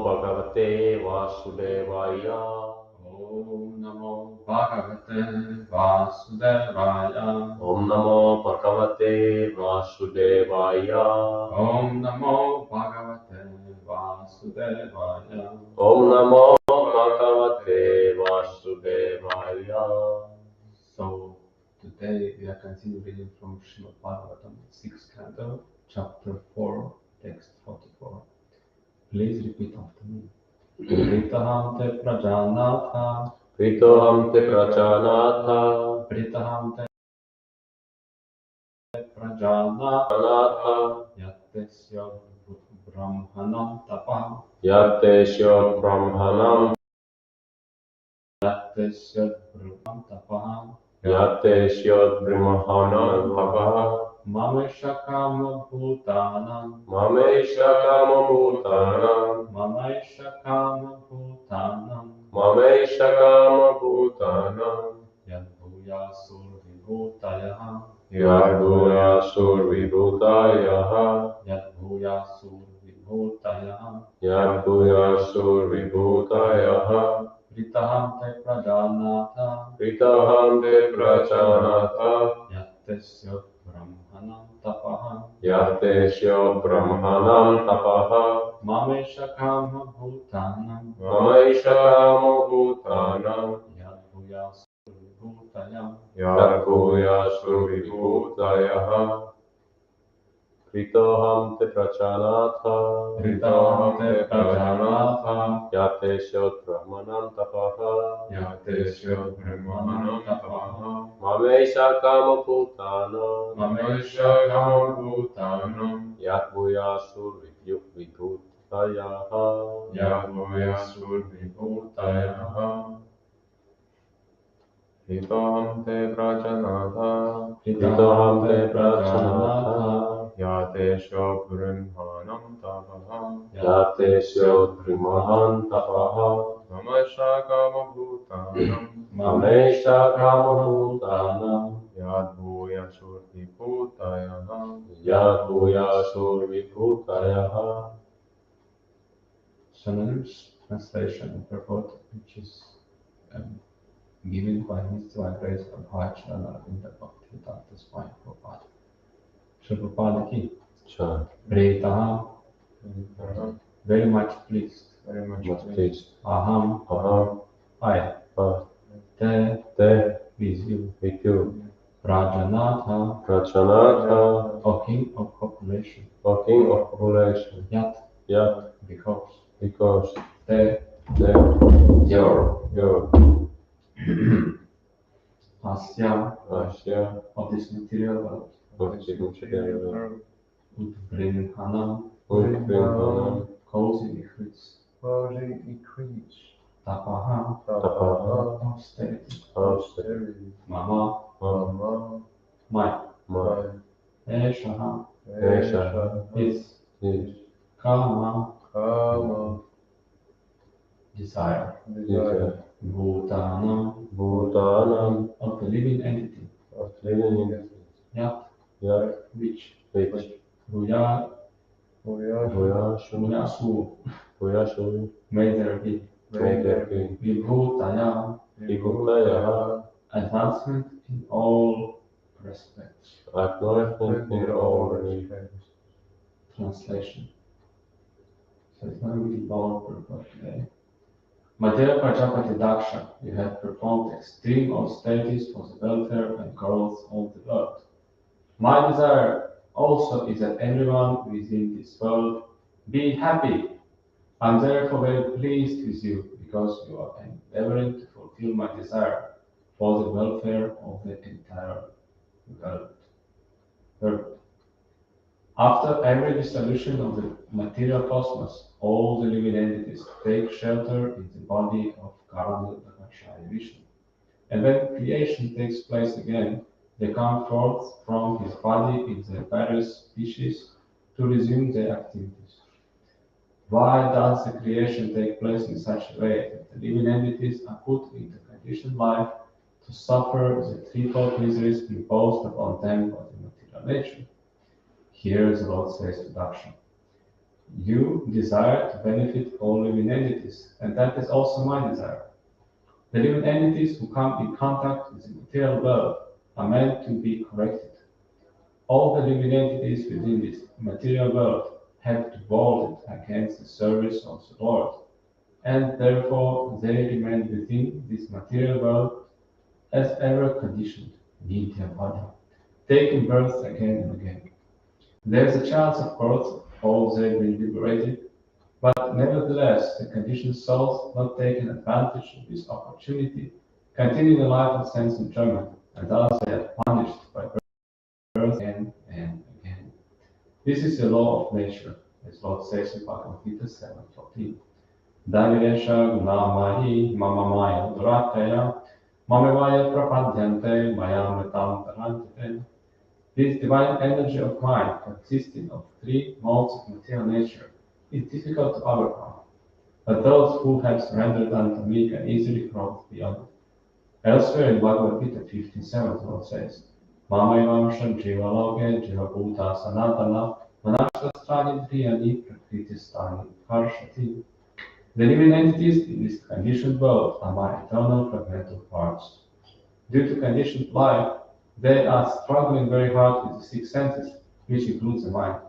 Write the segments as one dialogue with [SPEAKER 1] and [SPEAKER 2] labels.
[SPEAKER 1] Bhagavate Vasudevaya.
[SPEAKER 2] Om Namo Bhagavate Vasudevaya.
[SPEAKER 1] Om Namo Bhagavate Vasudevaya.
[SPEAKER 2] Om Namo Bhagavate Vasudevaya.
[SPEAKER 1] Om Namo Bhagavate Vasudevaya.
[SPEAKER 2] So today we are continuing reading from Srimad Bhagavatam, 6th canto, chapter 4, text 44. Please repeat after me. Pritaham te prajanatha.
[SPEAKER 1] Pritaham te prajanatha.
[SPEAKER 2] Pritaham te prajanatha. Yattesya brahmanam tapah.
[SPEAKER 1] Yatesya Brahmanam.
[SPEAKER 2] Yattesya brahmanam tapah.
[SPEAKER 1] Yatesya Brahmanam Tavaha.
[SPEAKER 2] Mamesha kama bhutanam.
[SPEAKER 1] Mamesha Kama Bhutanam.
[SPEAKER 2] Mamesha kama bhutanam.
[SPEAKER 1] Mamesha Kama Bhutanam.
[SPEAKER 2] Yadbhuyasur vibhutayaha.
[SPEAKER 1] Yadbhuyasur Vibhutayaha.
[SPEAKER 2] Yadbhuyasur vibhutayaha.
[SPEAKER 1] Yadbhuyasur Vibhutayaha.
[SPEAKER 2] Pritaham te prajanatha.
[SPEAKER 1] Pritaham te prajanatha.
[SPEAKER 2] Yattesya brahmanam tapaha.
[SPEAKER 1] Yatesya Brahmanam Tapaha.
[SPEAKER 2] Mamesha kama bhutanam.
[SPEAKER 1] Mamesha Kama Bhutanam.
[SPEAKER 2] Yadbhuyasur vibhutayaha.
[SPEAKER 1] Yadbhuyasur Vibhutayaha. Pritaham te prajanatha.
[SPEAKER 2] Pritaham te prajanatha.
[SPEAKER 1] Yatesya Brahmanam Tapaha.
[SPEAKER 2] Yattesya brahmanam tapaha.
[SPEAKER 1] Mamesha Kama Bhutanam.
[SPEAKER 2] Mamesha kama bhutanam.
[SPEAKER 1] Yadbhuyasur Vibhutayaha.
[SPEAKER 2] Yadbhuyasur vibhutayaha.
[SPEAKER 1] Pritaham te prajanatha.
[SPEAKER 2] Pritaham te prajanatha.
[SPEAKER 1] Yatesya Brahmanam Tapaha. Yatesya Brahmanam Tapaha. Mamesha Kama Bhutanam. Mamesha Kama Bhutanam. Yadbhuyasur Vibhutayaha. Yadbhuyasur Vibhutayaha.
[SPEAKER 2] Synonyms, translation and purport, which is given by His Divine Grace of Bhajanavinda Bhaktivedanta Swami Prabhupada. Prabhupada ki,
[SPEAKER 1] Sure.
[SPEAKER 2] Pritaham, very much pleased.
[SPEAKER 1] Very much pleased.
[SPEAKER 2] Aham,
[SPEAKER 1] Aham.
[SPEAKER 2] I, te,
[SPEAKER 1] Te.
[SPEAKER 2] with you.
[SPEAKER 1] With you.
[SPEAKER 2] Prajanatha,
[SPEAKER 1] Prajanatha.
[SPEAKER 2] O King of Population.
[SPEAKER 1] O King of Population.
[SPEAKER 2] Yat,
[SPEAKER 1] Yat.
[SPEAKER 2] because.
[SPEAKER 1] Te.
[SPEAKER 2] Te,
[SPEAKER 1] Your.
[SPEAKER 2] Asya,
[SPEAKER 1] Asya.
[SPEAKER 2] of this material world.
[SPEAKER 1] Of this material world.
[SPEAKER 2] Utbrinhanam,
[SPEAKER 1] Utbrinhanam.
[SPEAKER 2] causing increase. Tapaha, austerity. Mama, my. Eshaha, his. Kama, desire. Bhutanam, of the living entity. Yat, which. Bhuya, Bhuyasu, may there be. Vibhutaya, advancement in all respects. Translation. So it's not really long purport today. My dear Prajapati Daksha, you have performed extreme austerities for the welfare and growth of the world. My desire also is that everyone within this world be happy. I'm therefore very pleased with you because you are endeavoring to fulfill my desire for the welfare of the entire world. After every dissolution of the material cosmos, all the living entities take shelter in the body of Karana Vishnu. And when creation takes place again, they come forth from his body in the various species to resume their activities. Why does the creation take place in such a way that the living entities are put into conditioned life to suffer the threefold miseries imposed upon them by the material nature? Here is the Lord says introduction. You desire to benefit all living entities, and that is also my desire. The living entities who come in contact with the material world are meant to be corrected. All the living entities within this material world have revolted against the service of the Lord, and therefore they remain within this material world as ever conditioned, needy and body, taking birth again and again. There is a chance, of course, all they will be liberated, but nevertheless, the conditioned souls not taking advantage of this opportunity continue the life of sense enjoyment, and thus they are punished by birth again and again. This is the law of nature, as Lord says in Bhagavad Gita 7:14. Daviresha gunamahi mamamaya durataya mamevaya prapadyante mayamritam tarantite. This divine energy of mind, consisting of three modes of material nature, is difficult to overcome, but those who have surrendered unto me can easily cross beyond it. Elsewhere in Bhagavad Gita 15:7, the Lord says, Mamaevam jiva loke jiva bhuta sanatana manashtastrani priyani prakritistani harshati. The living entities in this conditioned world are my eternal fragmental parts. Due to conditioned life, they are struggling very hard with the six senses, which includes the mind.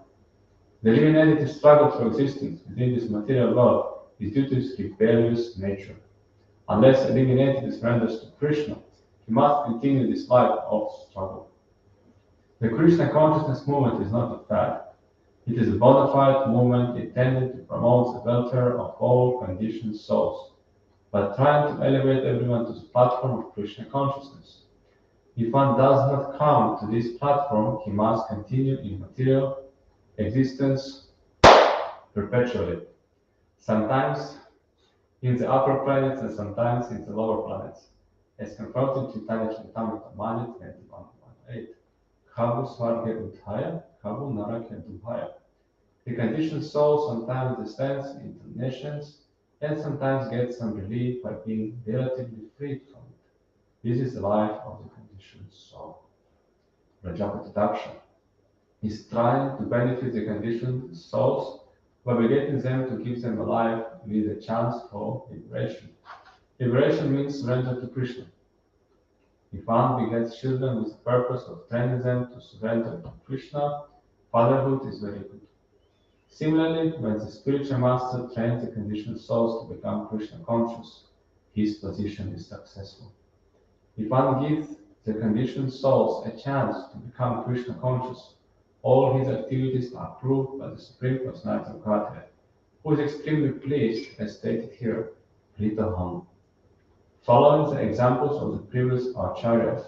[SPEAKER 2] The living entity's struggle for existence within this material world is due to its rebellious nature. Unless a living entity surrenders to Krishna, he must continue this life of struggle. The Krishna consciousness movement is not a fad. It is a bona fide movement intended to promote the welfare of all conditioned souls, but trying to elevate everyone to the platform of Krishna consciousness. If one does not come to this platform, he must continue in material existence perpetually, sometimes in the upper planets and sometimes in the lower planets, as confronted in Chaitanya Charitamrita Mani 21:8. Khabu Swarga Udhaya, Khabu Naraka Dubhaya. The conditioned soul sometimes descends into nations and sometimes gets some relief by being relatively freed from it. This is the life of the conditioned soul. Prajapati Daksha is trying to benefit the conditioned souls by begetting them to give them a life with a chance for liberation. Liberation means surrender to Krishna. If one begets children with the purpose of training them to surrender to Krishna, fatherhood is very good. Similarly, when the spiritual master trains the conditioned souls to become Krishna conscious, his position is successful. If one gives the conditioned souls a chance to become Krishna conscious, all his activities are approved by the Supreme Personality of Godhead, who is extremely pleased, as stated here, Pritaham. Following the examples of the previous acharyas,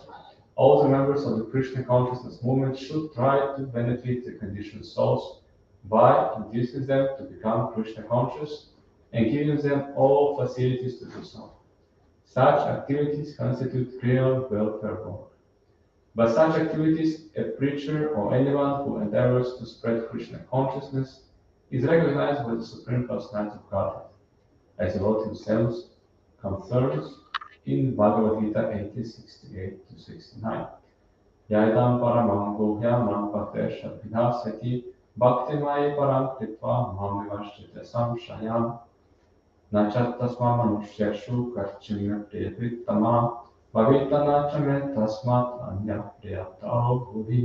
[SPEAKER 2] all the members of the Krishna consciousness movement should try to benefit the conditioned souls by inducing them to become Krishna conscious and giving them all facilities to do so. Such activities constitute real welfare work. By such activities, a preacher or anyone who endeavors to spread Krishna consciousness is recognized by the Supreme Personality of Godhead, as the Lord Himself confirms in Bhagavad Gita 80:68-69. Yaidam paramam guhyam bhaktesha vidhasati bhaktimai param kritva mamivashchita samshayam nachattasma manusyashu karchimya priyavrittama bhavitana chame tasmat anya priyataro bhuvi.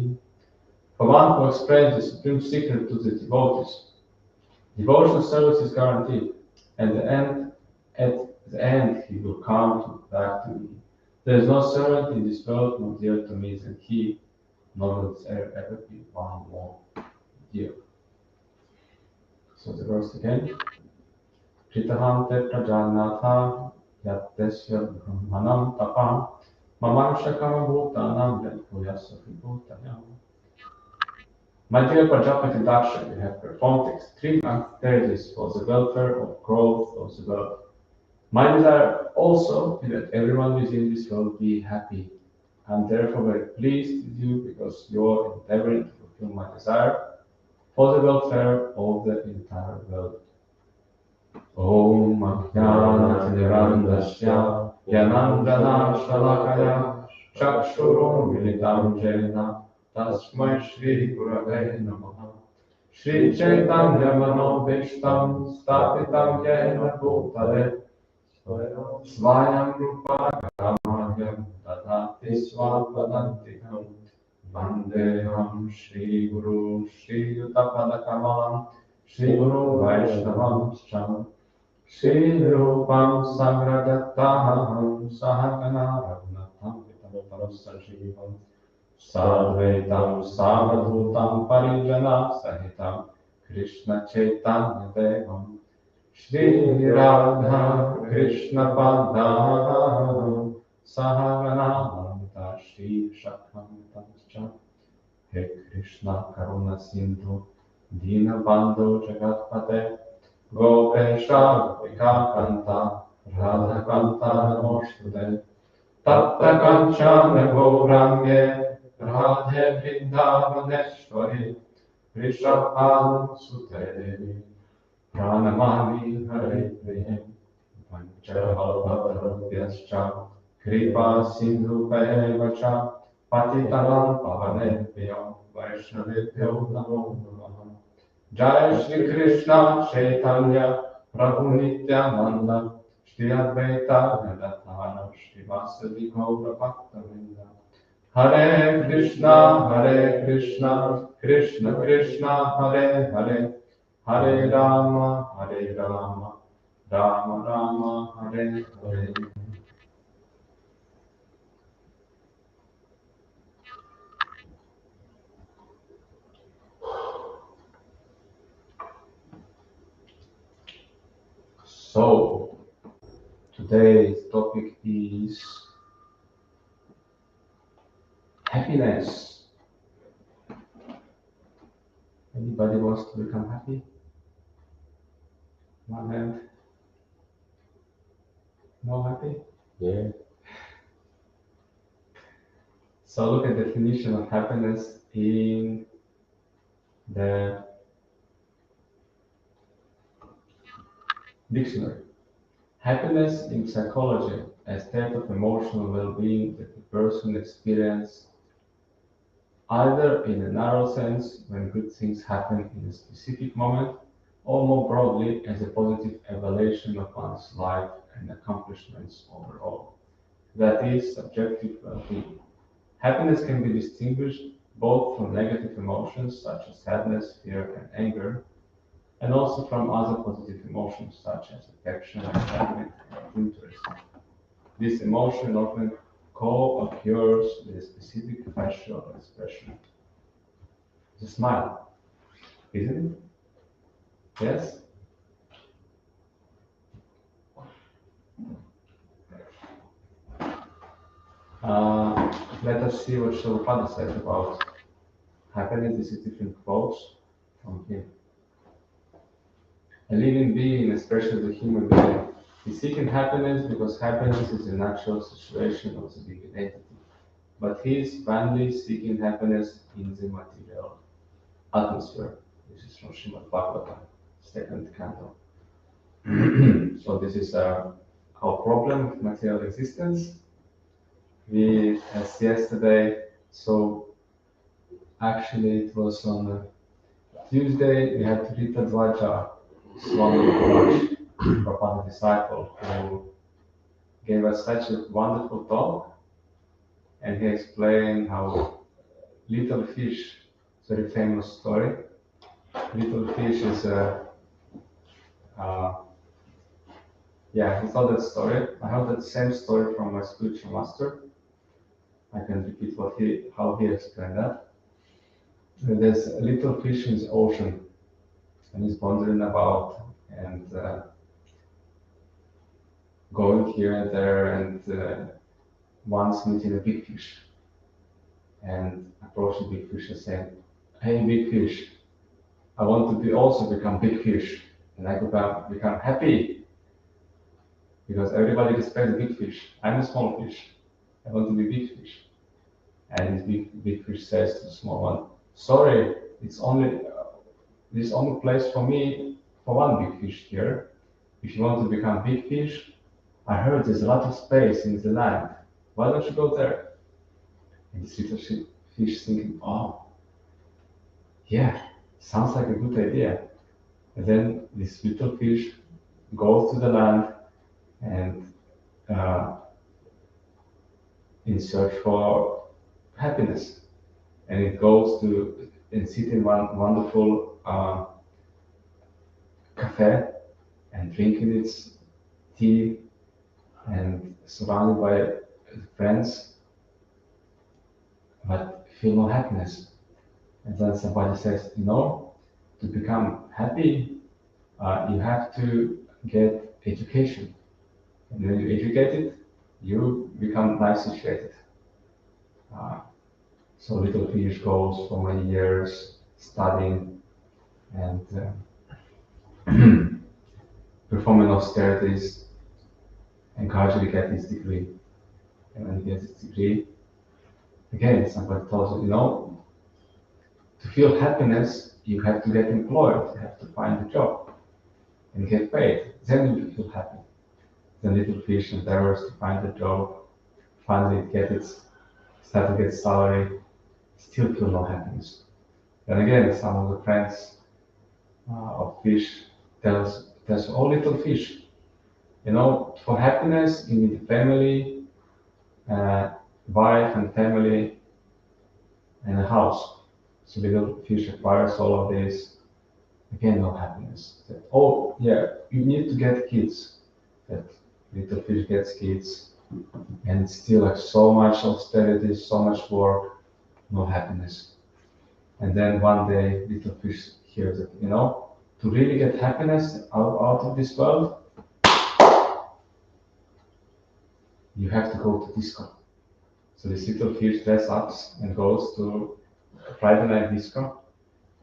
[SPEAKER 2] For one who explains the supreme secret to the devotees, devotional service is guaranteed, and at the end he will come back to me. There is no servant in this world more dear to me than he, nor will there ever be one more dear. So the verse again. Pritaham te prajanatha yattesya brahmanam tapam mamanshakam bhutanam yatkoyasya vibhutayam. My dear Prajapati Daksha, you have performed extreme activities for the welfare of growth of the world. My desire also is that everyone within this world be happy. I am therefore very pleased with you because you are endeavoring to fulfill my desire for the welfare of the entire world. Om Ajnanatirandasya Yanandana Shalakaya Chakshuru Militam Jena Tasmai Shri Gurave Namaha Shri Chaitanya Manobhishtam Stapitam Yena Bhutale Svayam Rupa Ramayam Dadati Swapadantikam Vandeham Shri Guru Shri Yutapadakalam Shri Guru Vaishnavam Sham Shri Rupam Sagragataham Sahagana Raghunatham Vitam Sajivam Sarvetam Savadhutam Parijana Sahitam Krishna Chaitanya Devam Shri Radha Krishna Padam Sahagana Lalita Shri Shakhamtamscha He Krishna Karuna Sindhu Dina Bandhu Jagatpate Gopesha Vikakanta Radha Kanta Namoshtude Tatta Kanchana Gaurange Radhe Vrindavaneshwari Vrishabhanu Sute Pranamami Hare Priye Panchakalpatarubhyascha Kripa Sindhu Pevacha Patitanam Pavanebhyo Vaishnavebhyo Namo Namaha Jai Shri Krishna Chaitanya Prabhu Nityananda Shri Advaita Gadatana Shri Vasadi Gaura Bhaktavinda Hare Krishna Krishna Krishna Hare Hare Hare Rama Rama Rama Hare Hare. So, today's topic is happiness. Anybody wants to become happy? One hand. No happy?
[SPEAKER 1] Yeah.
[SPEAKER 2] So look at the definition of happiness in the dictionary. Happiness in psychology, a state of emotional well-being that a person experiences either in a narrow sense when good things happen in a specific moment, or more broadly as a positive evaluation of one's life and accomplishments overall. That is subjective well-being. Happiness can be distinguished both from negative emotions such as sadness, fear, and anger, and also from other positive emotions such as affection, excitement, and interest. This emotion often co-occurs with a specific facial expression. It's a smile, isn't it? Yes? Let us see what Prabhupada said about happiness. This is different quotes from him. A living being, especially the human being, is seeking happiness because happiness is a natural situation of the living entity. But he is vainly seeking happiness in the material atmosphere. This is from Srimad Bhagavatam, second canto. So this is our problem of material existence. We, as yesterday, so actually it was on Tuesday, we had Rita Dvaja, Swami Maharaj, Prabhupada disciple, who gave us such a wonderful talk, and he explained how little fish, it's a very famous story. Little fish is he told that story. I heard that same story from my spiritual master. I can repeat how he explained that. There's a little fish in the ocean, and he's wandering about and going here and there, and once meeting a big fish, and approaching big fish and saying, "Hey, big fish, I want to also become big fish, and I could become happy because everybody respects big fish. I'm a small fish. I want to be big fish." And this big fish says to the small one, "Sorry, it's only this only place for me for one big fish here. If you want to become big fish, I heard there's a lot of space in the land. Why don't you go there?" And this little fish thinking, "Oh, yeah, sounds like a good idea. And then this little fish goes to the land and in search for happiness. And it goes to and sit in one wonderful cafe and drinking its tea and surrounded by friends, but feel no happiness. And then somebody says, to become happy, you have to get education. And when you educate it, you become nice situated. Uh, so little fish goes for many years studying and performing austerities and gradually get his degree. And when he gets his degree, again, somebody tells you, to feel happiness, you have to get employed, you have to find a job and get paid. Then you feel happy. The little fish endeavors to find a job, finally start to get salary, still feel no happiness. Then again, some of the friends of fish tells oh little fish, for happiness you need a family, wife and family and a house. So little fish acquires all of this, again no happiness. Oh yeah, you need to get kids. That little fish gets kids and still like so much austerity, so much work, no happiness. And then one day little fish hears that, to really get happiness out of this world, you have to go to disco. So this little fish dresses up and goes to a Friday night disco,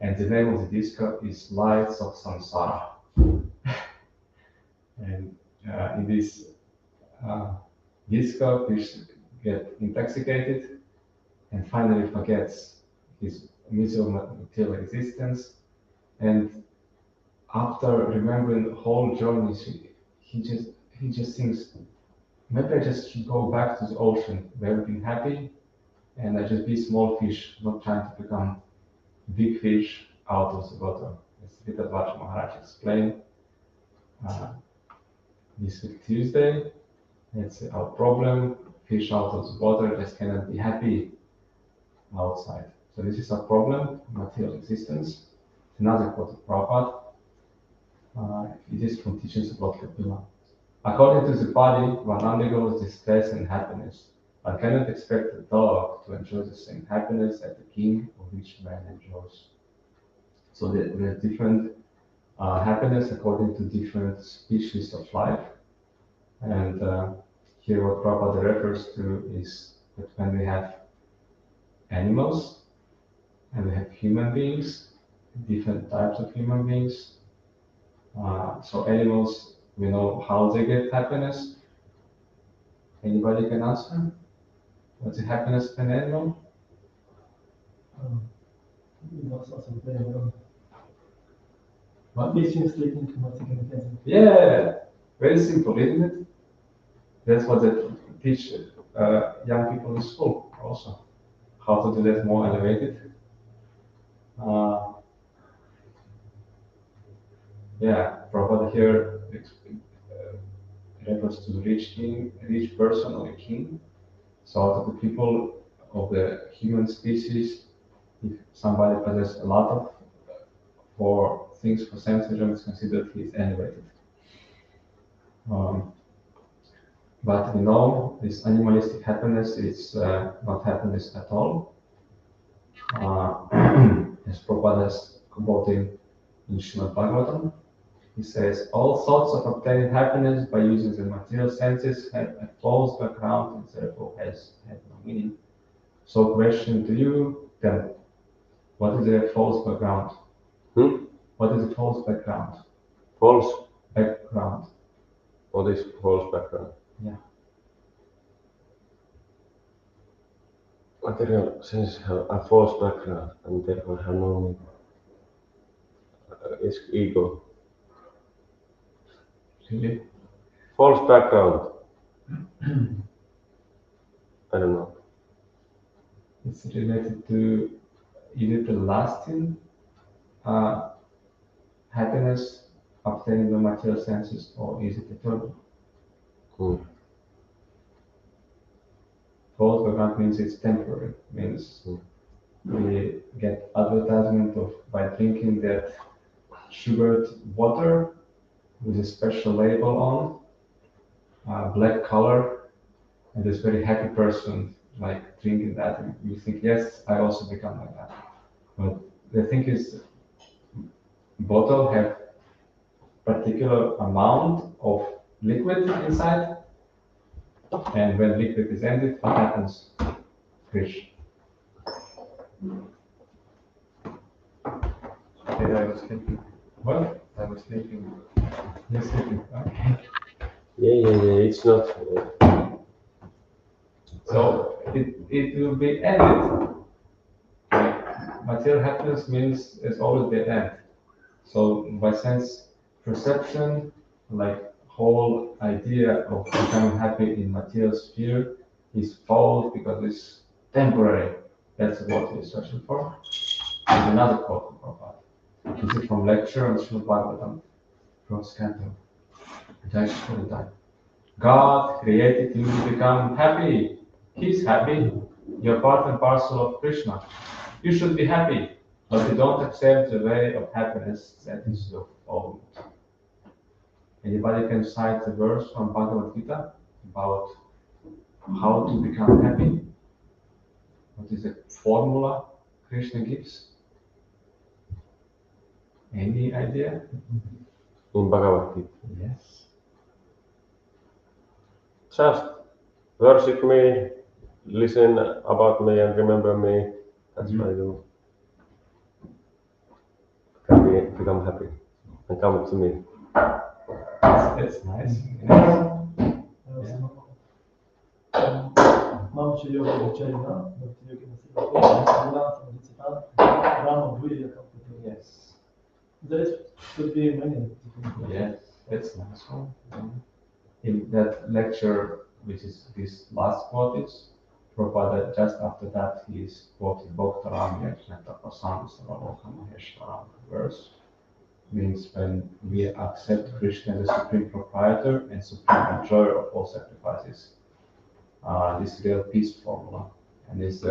[SPEAKER 2] and the name of the disco is Lights of Samsara. And in this disco, fish get intoxicated and finally forgets his miserable material existence. And after remembering the whole journey, he just thinks, maybe I just should go back to the ocean where I've been happy, and I just be small fish, not trying to become big fish out of the water. As Vidadvaja Maharaj explained this week Tuesday. It's our problem. Fish out of the water just cannot be happy outside. So this is our problem, material existence. Another quote of Prabhupada. It is from teachings about Kapila. According to the body, one undergoes distress and happiness. One cannot expect a dog to enjoy the same happiness that the king or rich man enjoys. So there are different happiness according to different species of life. And here what Prabhupada refers to is that when we have animals and we have human beings, different types of human beings. So animals, we know how they get happiness. Anybody can answer? What's the happiness of an animal? What? Yeah, very simple, isn't it? That's what they teach young people in school also. How to do that more elevated. Yeah, Prabhupada here refers to the rich person or a king. So out of the people of the human species, if somebody possesses a lot of for things for sense enjoyment, it's considered he is elevated. But we know this animalistic happiness is not happiness at all. As Prabhupada is quoting in Srimad Bhagavatam, he says, all thoughts of obtaining happiness by using the material senses have a false background and therefore have no meaning. So question to you, then, what is a false background? What is a false background?
[SPEAKER 1] False
[SPEAKER 2] background.
[SPEAKER 1] What is false background?
[SPEAKER 2] Yeah.
[SPEAKER 1] Material senses have a false background and therefore have no meaning. It's ego.
[SPEAKER 2] Really?
[SPEAKER 1] False background. I don't know.
[SPEAKER 2] It's related to either the lasting happiness obtained in the material senses, or is it eternal? False Bhagavatam means it's temporary, means we get advertisement of by drinking that sugared water with a special label on, black color, and this very happy person like drinking that, and you think, yes, I also become like that. But the thing is, bottle have particular amount of liquid inside, and when liquid is ended, what happens? Fish.
[SPEAKER 3] Yeah, I was sleeping.
[SPEAKER 2] What?
[SPEAKER 3] I was sleeping.
[SPEAKER 2] You're sleeping. Okay.
[SPEAKER 1] Yeah. It's not.
[SPEAKER 2] So it will be ended. Material happiness means it's always the end. So by sense perception, like whole idea of becoming happy in material sphere is false because it's temporary. That's what we're searching for. There's another quote from Prabhupada. This is from lecture on Srimad Bhagavatam, first canto. God created you to become happy. He's happy. You're part and parcel of Krishna. You should be happy, but you don't accept the way of happiness that is your own. Anybody can cite a verse from Bhagavad Gita about how to become happy? What is the formula Krishna gives? Any idea?
[SPEAKER 1] In Bhagavad Gita.
[SPEAKER 2] Yes.
[SPEAKER 1] Just worship me, listen about me, and remember me. That's why you can become happy and come to me.
[SPEAKER 2] That's nice. Yes.
[SPEAKER 4] Mam ce yoga вечерина, but yoga na Rama Bhuya company.
[SPEAKER 2] Yes.
[SPEAKER 4] There could be many.
[SPEAKER 2] Yes, that's nice one. In that lecture, which is this last quote, is Prabhupada, just after that, he is quoting Bhaktaram Yajnata Prasanga Saravoka Maheshwaram verse. Means when we accept Krishna as the supreme proprietor and supreme enjoyer of all sacrifices. This real peace formula, and is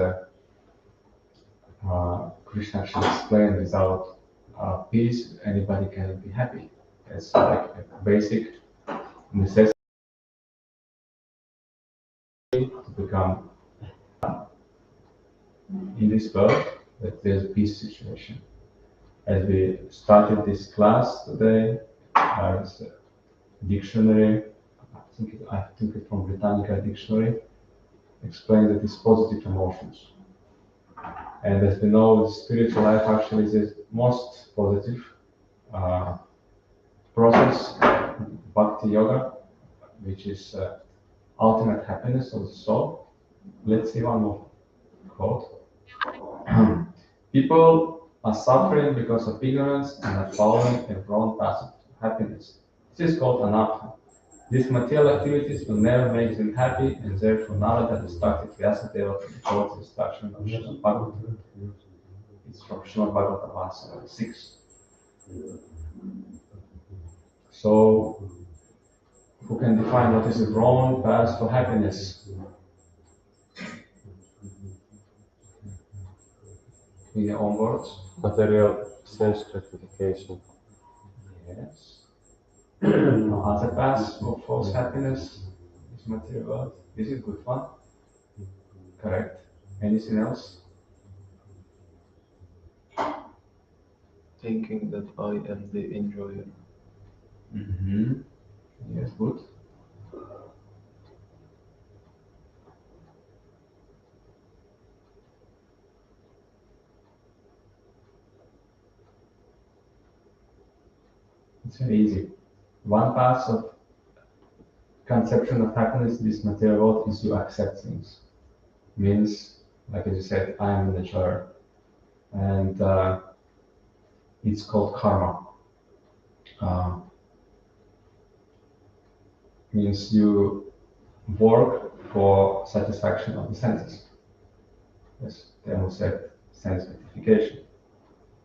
[SPEAKER 2] Krishna actually explained without peace, anybody can be happy. It's like a basic necessity to become in this world, that there's a peace situation. As we started this class today, there's a dictionary, I think it from Britannica dictionary, explains that it's positive emotions. And as we know, spiritual life actually is the most positive process, bhakti yoga, which is ultimate happiness of the soul. Let's see one more quote. People are suffering because of ignorance and are following a wrong path to happiness. This is called anatta. These material activities will never make them happy, and therefore Narada instructed Vyasadeva to record the instruction of Srimad Bhagavatam. It's from Srimad Bhagavatam 176. So, who can define what is the wrong path for happiness? In your own words?
[SPEAKER 1] Material sense gratification.
[SPEAKER 2] Yes. Other paths for false happiness is material world. This is a good one. Correct. Anything else?
[SPEAKER 3] Thinking that I am the enjoyer.
[SPEAKER 2] Mm-hmm. Yes, good. It's very easy. One path of conception of happiness in this material world is you accept things. Means, like as you said, I am an enjoyer. And it's called karma. Means you work for satisfaction of the senses. Yes, they will say sense gratification.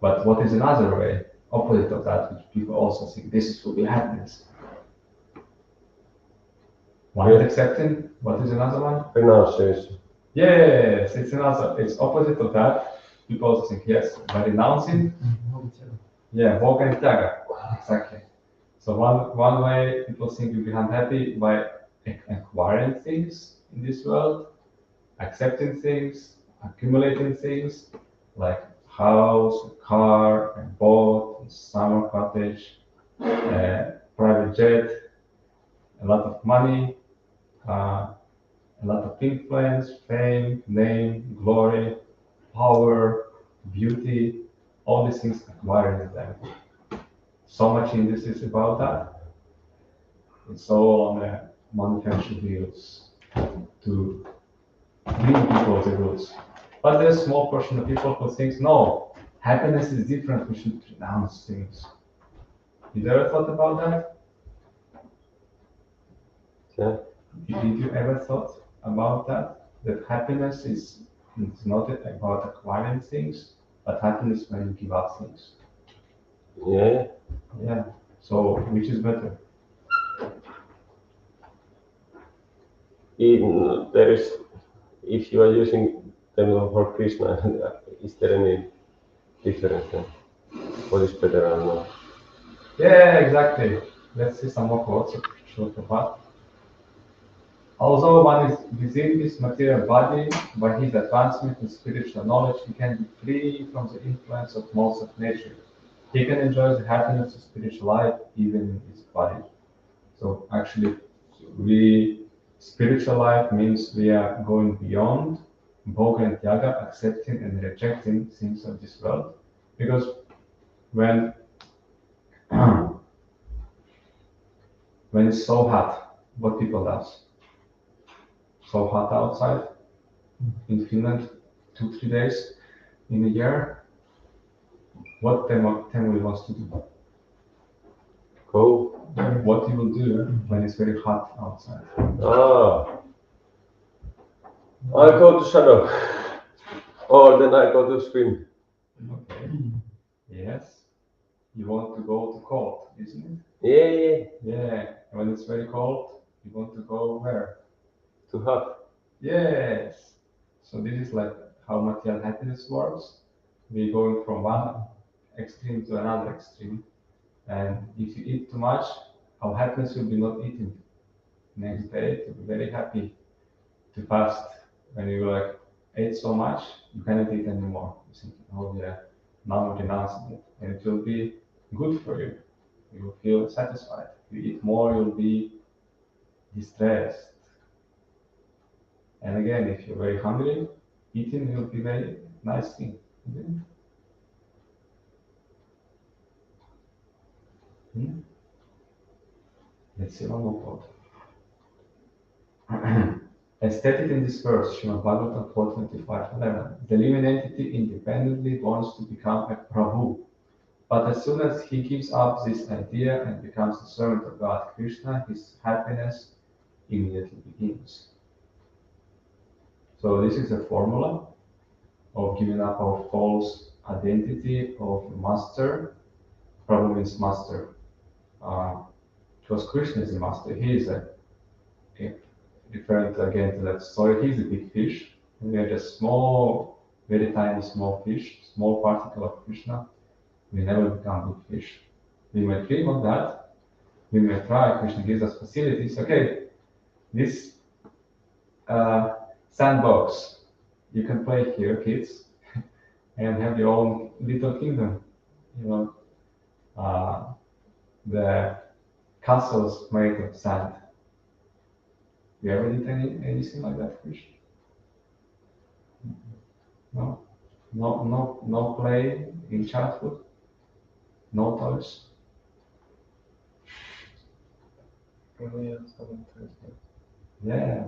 [SPEAKER 2] But what is another way, opposite of that, which people also think this will be happiness? One is accepting. What is another one?
[SPEAKER 1] Renunciation.
[SPEAKER 2] Yes, it's another. It's opposite of that. People also think yes, by renouncing. Yeah, Bhoga and Tyaga. Exactly. So one way people think you become happy by acquiring things in this world, accepting things, accumulating things like house, car, a boat, summer cottage, private jet, a lot of money, a lot of influence, fame, name, glory, power, beauty, all these things acquiring them. So much industry about that. It's all on the manufactured deals to bring people the goods. But there's a small portion of people who thinks, no, happiness is different, we should renounce things. You ever thought about that?
[SPEAKER 1] Yeah.
[SPEAKER 2] Did you ever thought about that? That happiness is it's not about acquiring things, but happiness when you give up things.
[SPEAKER 1] Yeah.
[SPEAKER 2] Yeah. So which is better?
[SPEAKER 1] There is, if you are using term for Krishna, is there any difference then? What is better or not?
[SPEAKER 2] Yeah, exactly. Let's see some more quotes of Srila Prabhupada. Although one is within this material body, by his advancement in spiritual knowledge, he can be free from the influence of modes of nature. He can enjoy the happiness of spiritual life even in his body. So actually, spiritual life means we are going beyond bhoga and tyaga, accepting and rejecting things of this world. Because when when it's so hot, what people does? So hot outside in Finland, 2-3 days in a year. What family wants to do?
[SPEAKER 1] Go.
[SPEAKER 2] What you will do when it's very hot outside?
[SPEAKER 1] I go to shadow. Or then I go to swim.
[SPEAKER 2] Okay. Yes. You want to go to cold, isn't it?
[SPEAKER 1] Yeah.
[SPEAKER 2] Yeah. When it's very cold, you want to go where?
[SPEAKER 1] Too hot.
[SPEAKER 2] Yes. So this is like how material happiness works. We're going from one extreme to another extreme. And if you eat too much, our happiness will be not eating. Next day, to be very happy, to fast. When you like ate so much, you cannot eat anymore. You think, oh yeah, now I'm renouncing it. And it will be good for you. You will feel satisfied. If you eat more, you'll be distressed. And again, if you're very hungry, eating will be very nice thing. Isn't it? Let's see one more quote. As stated in this verse, Srimad Bhagavatam 4.25.11, the living entity independently wants to become a Prabhu. But as soon as he gives up this idea and becomes the servant of God Krishna, his happiness immediately begins. So this is a formula of giving up our false identity of master. Prabhu means master. Because Krishna is the master. He is referring again to that story, he's a big fish. And we are just small, very tiny small fish, small particle of Krishna. We never become big fish. We may dream of that. We may try. Krishna gives us facilities. Okay, this sandbox, you can play here, kids, and have your own little kingdom. You know, the castles made of sand. You ever did anything like that, Krish? No, no play in childhood. No toys.
[SPEAKER 3] Yeah, some interesting.
[SPEAKER 2] Yeah.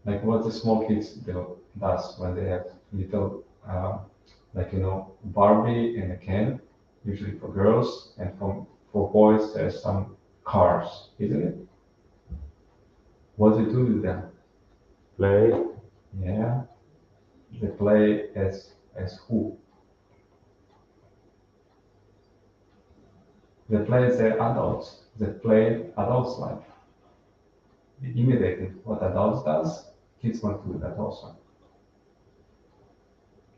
[SPEAKER 2] Like what the small kids does when they have little, like Barbie and a Ken, usually for girls, and for boys there's some cars, isn't it? What do you do with them?
[SPEAKER 1] Play.
[SPEAKER 2] Yeah. They play as who? They play the adults. They play adults' life. They imitated what adults does. Kids want to do that also.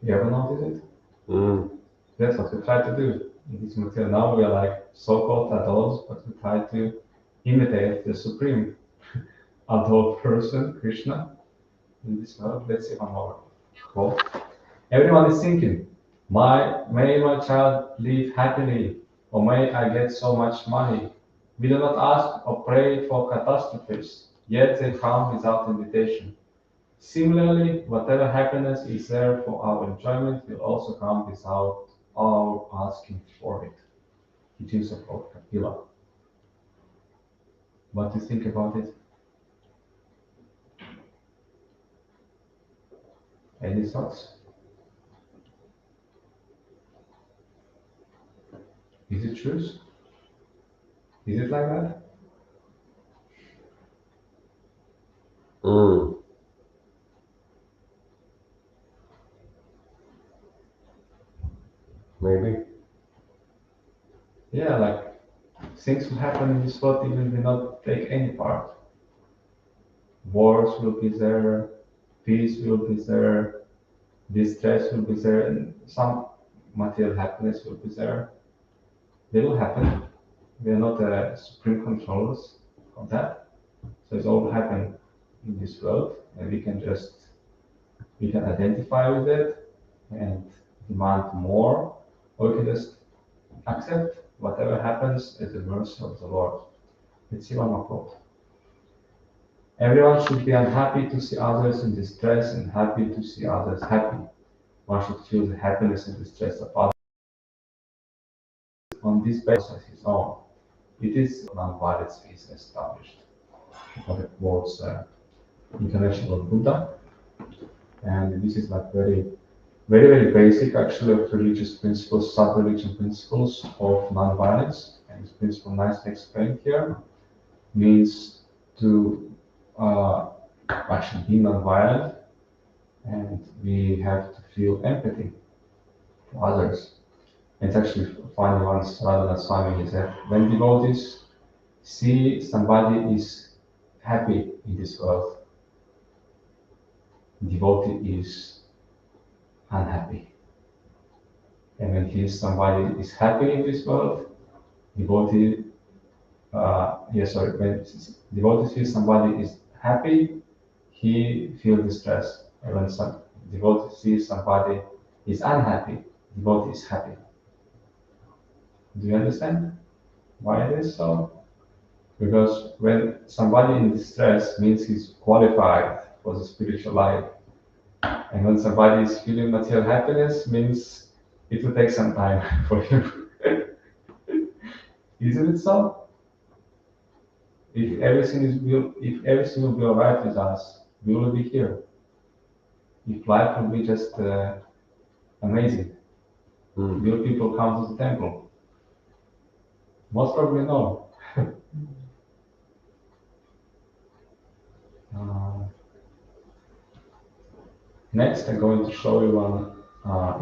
[SPEAKER 2] You ever notice it?
[SPEAKER 1] Mm.
[SPEAKER 2] That's what we try to do in this material. Now we are like so-called adults, but we try to imitate the supreme adult person, Krishna, in this world. Let's see one more quote. Everyone is thinking, may my child live happily, or may I get so much money. We do not ask or pray for catastrophes, yet they come without invitation. Similarly, whatever happiness is there for our enjoyment will also come without our asking for it. Teachings of Lord Kapila. What do you think about it? Any thoughts? Is it true? Is it like that?
[SPEAKER 1] Mm. Maybe.
[SPEAKER 2] Yeah, like things will happen in this world even we not take any part. Wars will be there, peace will be there, distress will be there, and some material happiness will be there. They will happen. We are not supreme controllers of that. So it's all happen in this world, and we can identify with it and demand more, or we can just accept whatever happens at the mercy of the Lord. Let's see one more quote. Everyone should be unhappy to see others in distress and happy to see others happy. One should feel the happiness and distress of others on this basis as his own. It is non-violence is established. It quotes International Buddha, and this is like very basic actually of religious principles, sub-religion principles of non-violence. And this principle nicely explained here means to actually be non-violent, and we have to feel empathy for others. It's actually funny once Radhanath Swami said, when devotees see somebody is happy in this world, devotee is unhappy. And when he somebody is happy in this world, devotee, when devotee sees somebody is happy, he feels distress. And when some devotee sees somebody is unhappy, devotee is happy. Do you understand why it is so? Because when somebody in distress means he's qualified for the spiritual life, and when somebody is feeling material happiness means it will take some time for him. Isn't it so? If everything will be alright with us, we will be here. If life will be just amazing, will people come to the temple? Most probably no. Next, I'm going to show you one.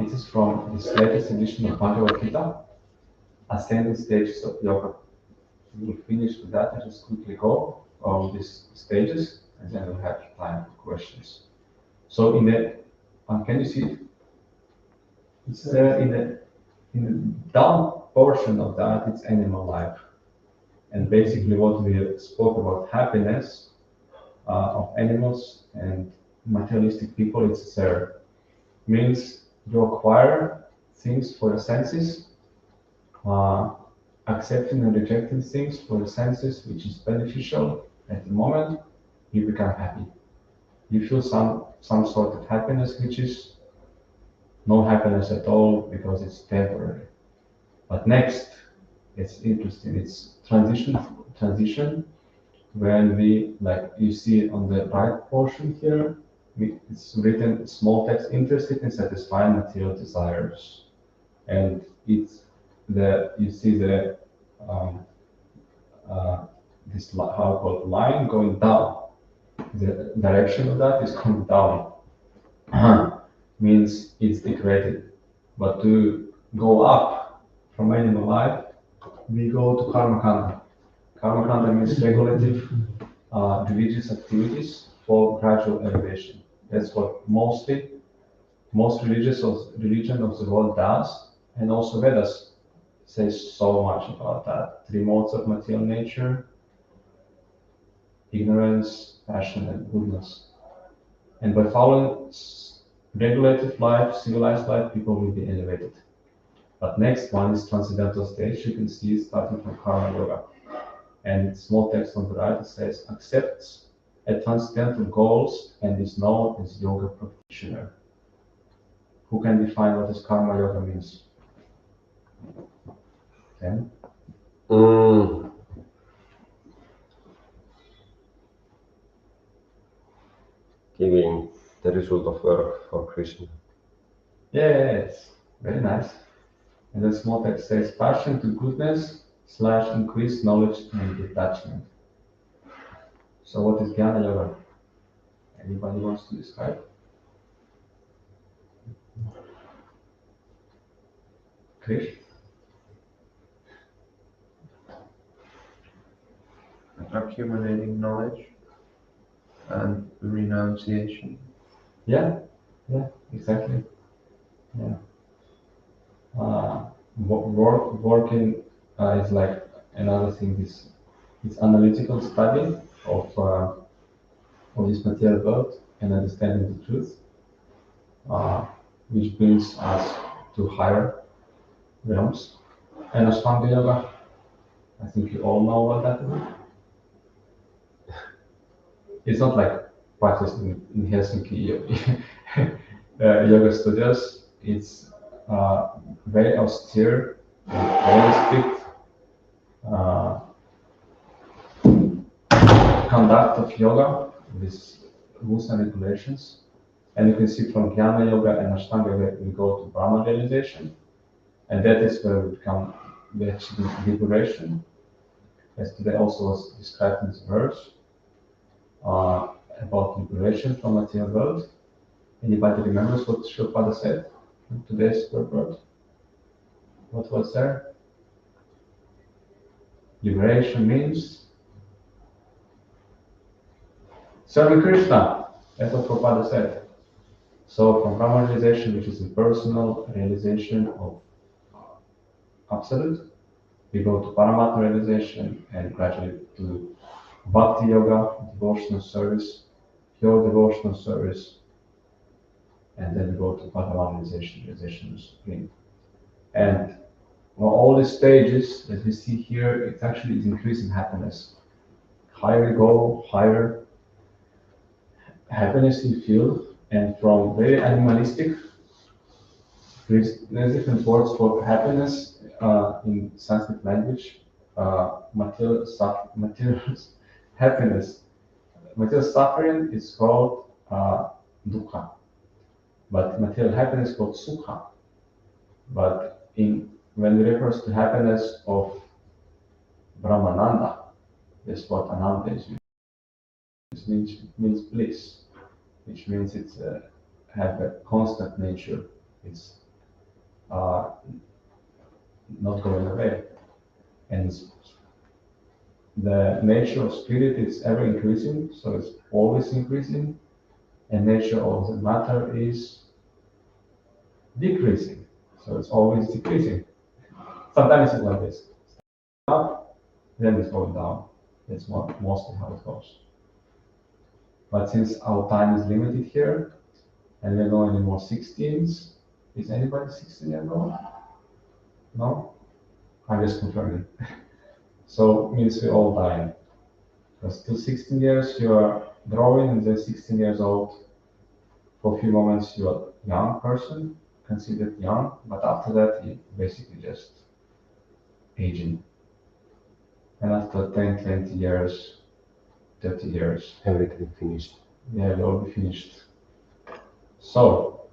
[SPEAKER 2] It is from this latest edition of Bhagavad Gita, Ascending Stages of Yoga. We'll finish with that and just quickly go on these stages, and then we'll have time for questions. So in the, can you see it? It's in the down portion of that, it's animal life. And basically what we spoke about happiness of animals and materialistic people, it's there. Means you acquire things for the senses, accepting and rejecting things for the senses, which is beneficial at the moment, you become happy. You feel some sort of happiness, which is no happiness at all because it's temporary. But next, it's interesting. It's transition when we, like you see on the right portion here, it's written small text, interested in satisfying material desires, and it's you see the this how called line going down. The direction of that is going down. Means it's degraded. But to go up from animal life we go to Karma Kanda. Karma Kanda means regulative religious activities for gradual elevation. That's what most religion of the world does, and also Vedas says so much about that. 3 modes of material nature: ignorance, passion, and goodness. And by following regulative life, civilized life, people will be elevated. But next one is transcendental stage. You can see it starting from Karma Yoga. And small text on the right, it says, accepts a transcendental goals and is known as yoga practitioner. Who can define what is Karma Yoga means? Ken?
[SPEAKER 1] Giving the result of work for Krishna.
[SPEAKER 2] Yes, very nice. And then small text says, passion to goodness / increased knowledge and detachment. So what is Jnana Yoga? Anybody wants to describe? Krish?
[SPEAKER 3] Accumulating knowledge and renunciation.
[SPEAKER 2] Yeah, exactly. Yeah. Working is like another thing. This analytical study of this material world and understanding the truth, which brings us to higher realms. And Ashtanga Yoga, I think you all know what that is. It's not like practiced in Helsinki yoga studios. It's very austere, very strict conduct of yoga with rules and regulations. And you can see from Jnana Yoga and Ashtanga Yoga, we go to Brahma realization. And that is where we achieve liberation. As today also was described in this verse about liberation from material world. Anybody remembers what Shilpada said in today's word? What was there? Liberation means serving Krishna. That's what Prabhupada said. So from Brahma realization, which is a personal realization of absolute, we go to Paramatma realization and gradually to Bhakti Yoga, devotional service, pure devotional service, and then we go to Bhagavan realization of Supreme. And all these stages that we see here, it actually is increasing happiness. Higher you go, higher happiness you feel, and from very animalistic, there's different words for happiness in Sanskrit language. Material happiness, material suffering is called dukkha, but material happiness is called sukha. But when it refers to happiness of Brahmananda, that's what Ananda is. It means bliss, which means it's have a constant nature. It's not going away, and the nature of spirit is ever increasing, so it's always increasing, and nature of the matter is decreasing, so it's always decreasing. Sometimes it's like this, up, then it's going down. That's mostly how it goes. But since our time is limited here, and we're not anymore 16s, is anybody 16 years old? No? I'm just confirming. So it means we're all dying. Because till 16 years you are growing, and then 16 years old, for a few moments you are a young person, considered young, but after that you basically just aging. And after 10, 20 years, 30 years,
[SPEAKER 1] Everything finished.
[SPEAKER 2] yeah, we'll be finished. So,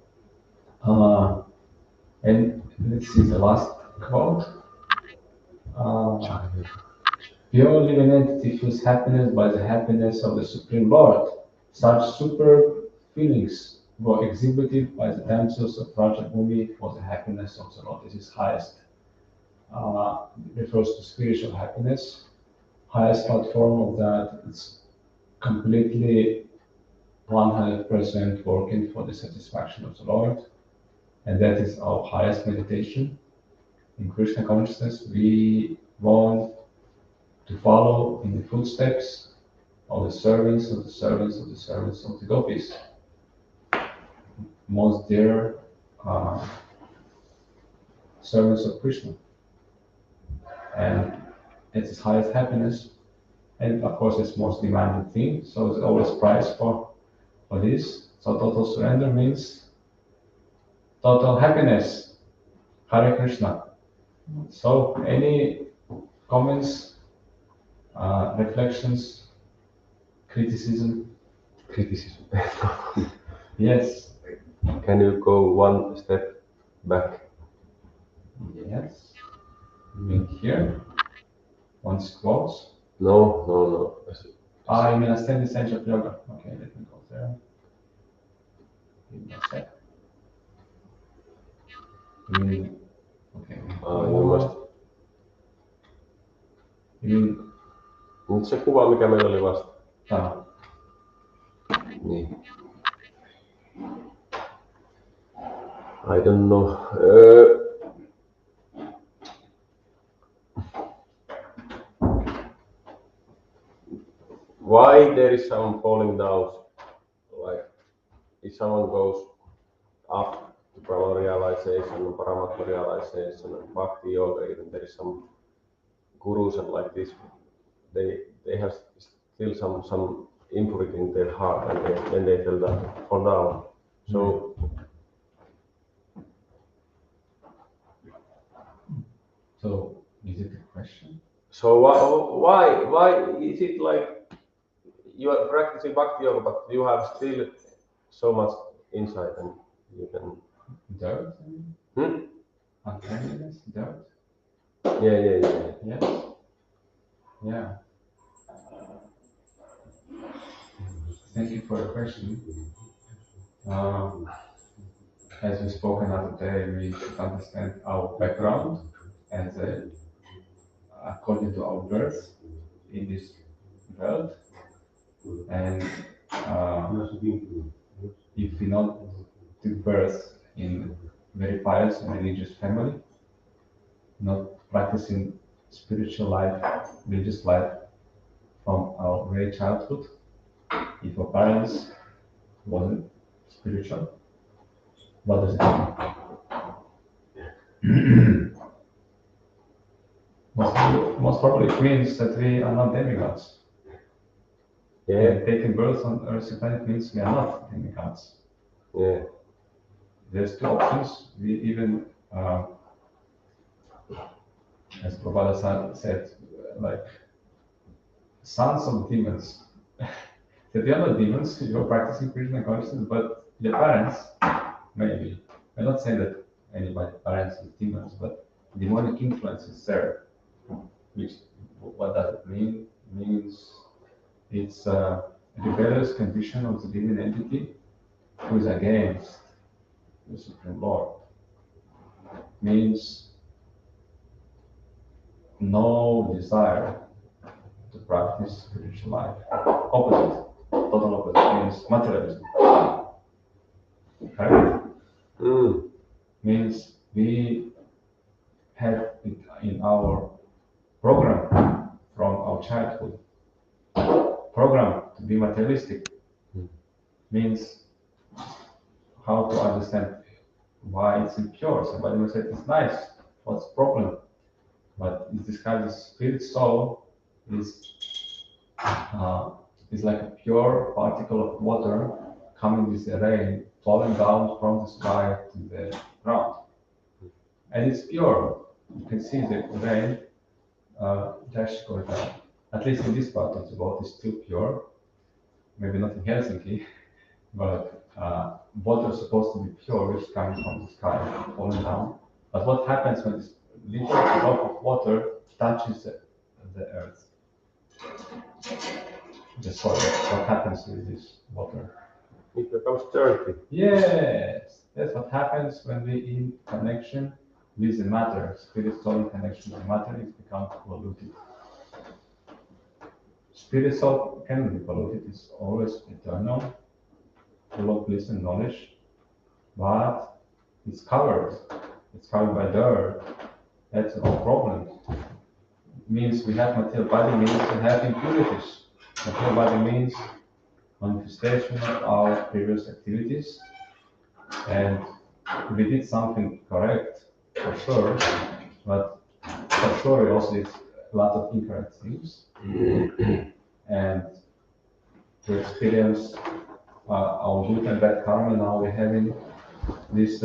[SPEAKER 2] and let's see the last quote. Pure living entity feels happiness by the happiness of the Supreme Lord. Such super feelings were exhibited by the damsels of Rajabhumi for the happiness of the Lord. This is highest refers to spiritual happiness. Highest platform of that is completely 100% working for the satisfaction of the Lord, and that is our highest meditation. In Krishna consciousness, we want to follow in the footsteps of the servants of the servants of the servants of the gopis, most dear servants of Krishna, and it's his highest happiness, and of course it's most demanded thing. So there's always price for this. So total surrender means total happiness. Hare Krishna. So any comments, reflections, criticism?
[SPEAKER 1] Criticism.
[SPEAKER 2] Yes.
[SPEAKER 1] Can you go one step back?
[SPEAKER 2] Yes. You mean here? Once close?
[SPEAKER 1] No, no, no.
[SPEAKER 2] You mean ascend the stage of yoga? Okay, let me go there. Give me a sec. You mean, okay.
[SPEAKER 1] You must.
[SPEAKER 2] You mean,
[SPEAKER 1] Nyt se kuva, mikä meillä oli vasta. Niin. I don't know. Why there is someone falling down? Like if someone goes up to Brahma realization, Paramatma realization, and Bhakti yoga, even there is some gurus and like this, they have still some impurity in their heart, and then they fall down. So.
[SPEAKER 2] So is it a question?
[SPEAKER 1] So why is it like you are practicing Bhakti yoga, but you have still so much insight and you can.
[SPEAKER 2] Dirt? Uncleanliness? Dirt?
[SPEAKER 1] Yeah.
[SPEAKER 2] Yes. Yeah. Thank you for the question. As we spoke another day, we should understand our background and according to our birth in this world. And if we not took birth in very pious and religious family, not practicing spiritual life, religious life from our very childhood, if our parents wasn't spiritual, what does it mean? Most probably it means that we are not demigods.
[SPEAKER 1] Yeah.
[SPEAKER 2] And taking birth on Earth's planet means we are not demigods.
[SPEAKER 1] Yeah.
[SPEAKER 2] There's two options. We even, as Prabhupada said, like sons of demons. That you are not demons, you are practicing Krishna consciousness, but your parents, maybe. I'm not saying that anybody parents is demons, but demonic influence is there. Which, what does it mean? It means it's a rebellious condition of the living entity who is against the Supreme Lord. Means no desire to practice spiritual life. Opposite, total opposite means materialism. Correct? Means we have it in our program from our childhood. Program to be materialistic means how to understand why it's impure. Somebody will say it's nice. What's the problem? But it's described as spirit soul is like a pure particle of water coming with the rain, falling down from the sky to the ground. And it's pure. You can see the rain dash going down. At least in this part of the world is still pure. Maybe not in Helsinki, but water is supposed to be pure, which is coming from the sky, falling down. But what happens when this little drop of water touches the earth? The soil. What happens with this water?
[SPEAKER 1] It becomes dirty.
[SPEAKER 2] Yes, that's what happens when we in connection with the matter, spirit soul in connection with matter, is become polluted. Spirit soul cannot be polluted, it's always eternal, full of bliss and knowledge, but it's covered by dirt. That's no problem. It means we have material body, means we have impurities. Material body means manifestation of our previous activities, and we did something correct, for sure, but for sure we also did a lot of incorrect things. And to experience our good and bad karma, now we're having this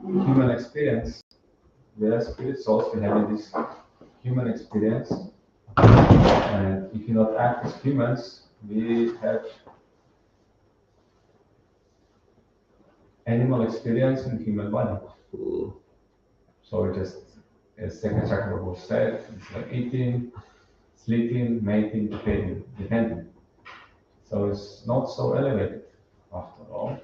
[SPEAKER 2] human experience. We are spirit souls, we're having this human experience. And if you not act as humans, we have animal experience in human body. So it just, as second chakra was said, it's like eating, sleeping, mating, depending. So it's not so elevated after all.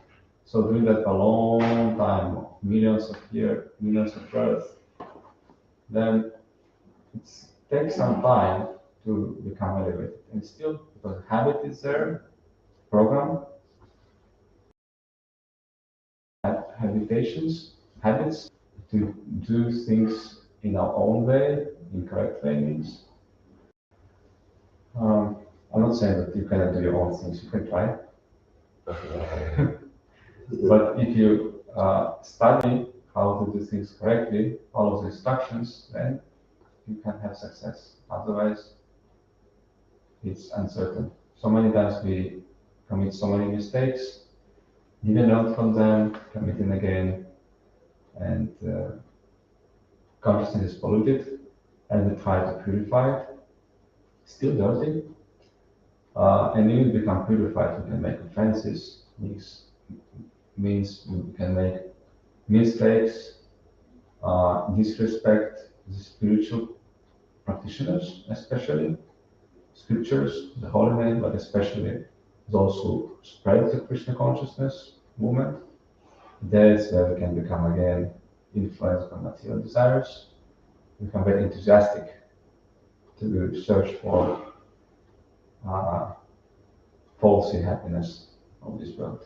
[SPEAKER 2] So doing that a long time, millions of years, millions of births, then it takes some time to become elevated. And still, because habit is there, program, habits to do things in our own way, in correct way means. I'm not saying that you cannot do your own things, you can try. But if you study how to do things correctly, follow the instructions, then you can have success. Otherwise, it's uncertain. So many times we commit so many mistakes, didn't learn from them, committing again, and consciousness is polluted, and we try to purify it, still dirty. And when we become purified, we can make offenses, means we can make mistakes, disrespect the spiritual practitioners, especially scriptures, the holy name, but especially those who spread the Krishna consciousness movement. That's where we can become again influenced by material desires, become very enthusiastic to search for false happiness of this world.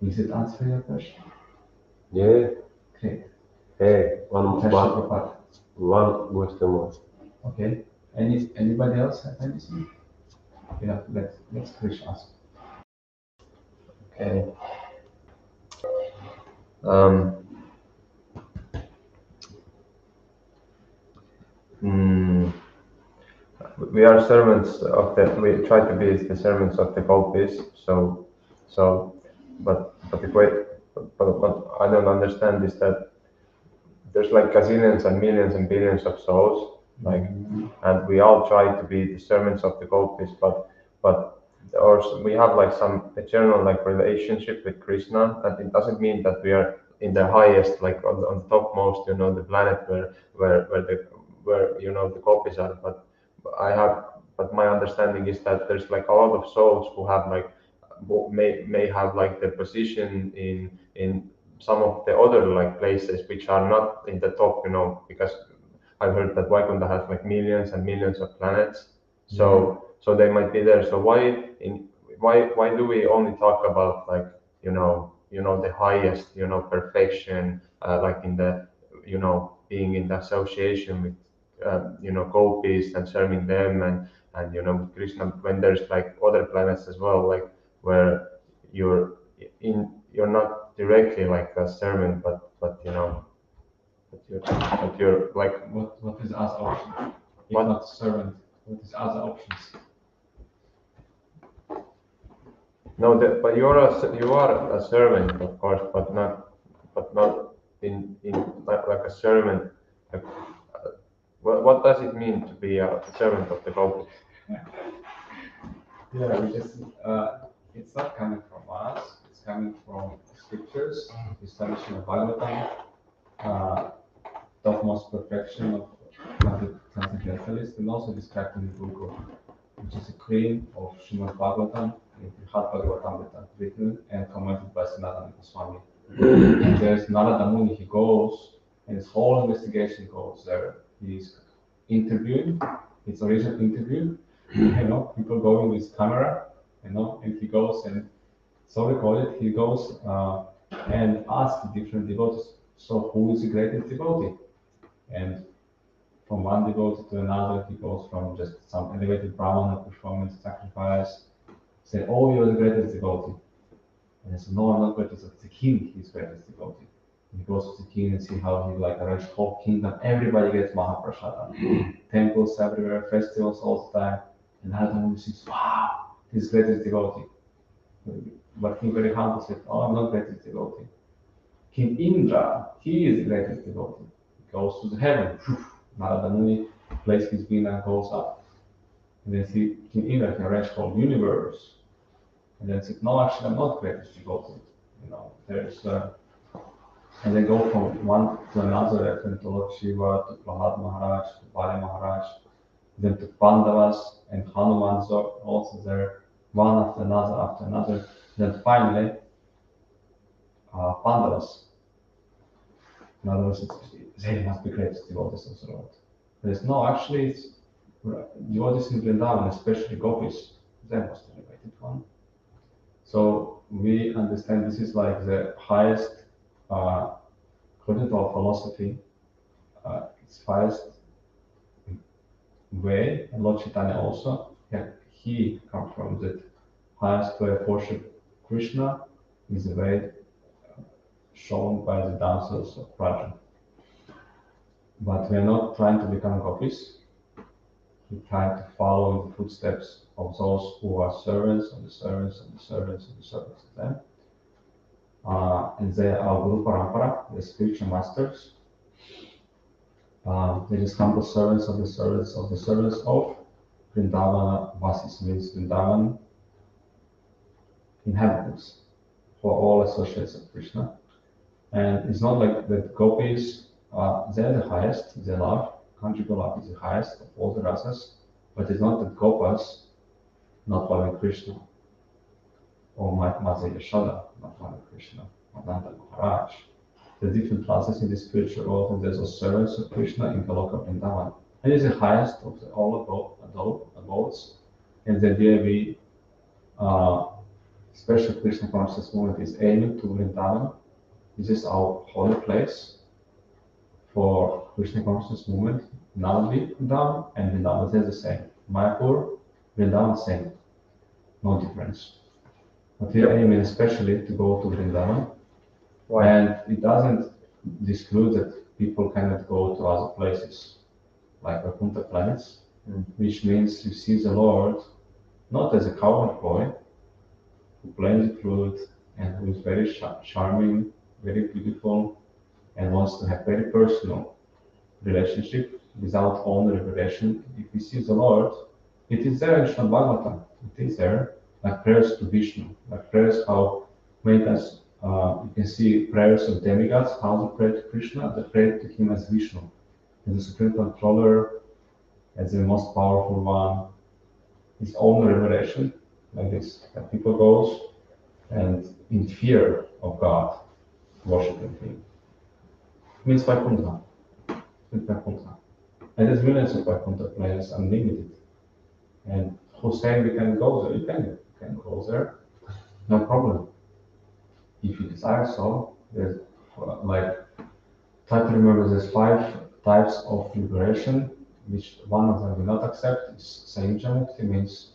[SPEAKER 2] Is it answering your question?
[SPEAKER 1] Yeah.
[SPEAKER 2] Great.
[SPEAKER 1] Hey, one question more.
[SPEAKER 2] Okay. Anybody else have anything? Yeah, let's Krish ask.
[SPEAKER 3] Okay. We are servants of the. We try to be the servants of the gopis. But what I don't understand is that there's like gazillions and millions and billions of souls, like, and we all try to be the servants of the gopis, but or we have like some eternal like relationship with Krishna, and it doesn't mean that we are in the highest, like on the topmost, the planet where the gopis are. But my understanding is that there's like a lot of souls who have like may have like the position in some of the other like places which are not in the top, because I've heard that Vaikunta has like millions and millions of planets, so they might be there. So why do we only talk about like the highest perfection, like in the being in the association with gopis and serving them, and with Krishna, when there's like other planets as well, like where you're not directly like a servant, but you're like
[SPEAKER 2] What is other option? If
[SPEAKER 3] What?
[SPEAKER 2] not servant, what is other options?
[SPEAKER 3] no, but you are a servant, of course, but not in like a servant. Like, what does it mean to be a servant of the gopis?
[SPEAKER 2] Yeah, we just it's not coming from us. It's coming from scriptures, establishing Srimad Bhagavatam, topmost perfection of transcendentalist, and also described in the book of which is a cream of Srimad Bhagavatam, in Srimad Bhagavatam that are written and commented by Sanatana Goswami. And there's Narada Muni, he goes, and his whole investigation goes there. He's interviewing, it's original interview, people going with camera, and he goes and so recorded, he goes and asks different devotees, so who is the greatest devotee? And from one devotee to another, he goes from just some elevated brahmana performing sacrifice, say, oh, you're the greatest devotee. And I said, no, I'm not greatest, it's the king, he's greatest devotee. And he goes to the king and see how he arranged whole kingdom, everybody gets Mahaprasada. Temples everywhere, festivals all the time. And Narada Muni says, wow, he's greatest devotee. But King very humble said, oh, I'm not greatest devotee. King Indra, he is the greatest devotee. He goes to the heaven. Narada Muni places his veena, goes up. And then see King Indra can arrange whole universe. And then said, no, actually, I'm not greatest devotee. There's and they go from one to another, then to Lord Shiva, to Prahlad Maharaj, to Bali Maharaj, then to Pandavas, and Hanuman's also there, one after another. Then finally, Pandavas. In other words, they must be greatest devotees of the Lord. There's no, actually, it's devotees in Vrindavan, especially gopis, they must be elevated one. So we understand this is like the highest, according to our philosophy, it's highest way, and Lord Chaitanya also, he comes from that highest way of worship Krishna is the way shown by the dancers of Raja. But we are not trying to become gopis. We try to follow in the footsteps of those who are servants of the servants of the servants of the servants of them. And they are our Guru Parampara, the spiritual masters. They just humble servants of the servants of the servants of Vrindavana Vasis, means Vrindavan inhabitants, for all associates of Krishna. And it's not like the gopis, they're the highest, their love, conjugal love is the highest of all the rasas, but it's not that gopas not loving Krishna, or Mother Yashoda not loving Krishna, or Nanda Maharaj. The different classes in the spiritual world, and there's also servants of Krishna in Goloka Vrindavan. And it's the highest of all abodes, and the idea we, special Krishna conscious movement is aiming to Vrindavan. This is our holy place for Krishna consciousness movement. Navadvip, Vrindavan, and Vrindavan, they're the same. Mayapur, Vrindavan, same. No difference. But we are aiming especially to go to Vrindavan. Why? And it doesn't disclude that people cannot go to other places, like Vaikuntha planets, which means you see the Lord not as a cowherd boy who plays the flute and who is very charming, very beautiful, and wants to have very personal relationship without own revelation. If we see the Lord, it is there in Srimad Bhagavatam. It is there, like prayers to Vishnu, like prayers how many times you can see prayers of demigods, how they pray to Krishna, they pray to him as Vishnu, as the supreme controller, as the most powerful one. His own revelation, like this, that people goes and in fear of God, worshiping him. It means Vaikuntha. And there's millions of Vaikuntha planets, unlimited. And who's saying we can go there? You can go there, no problem. If you desire so, there's try to remember there's 5 types of liberation, which one of them will not accept is Saimja Mukti, means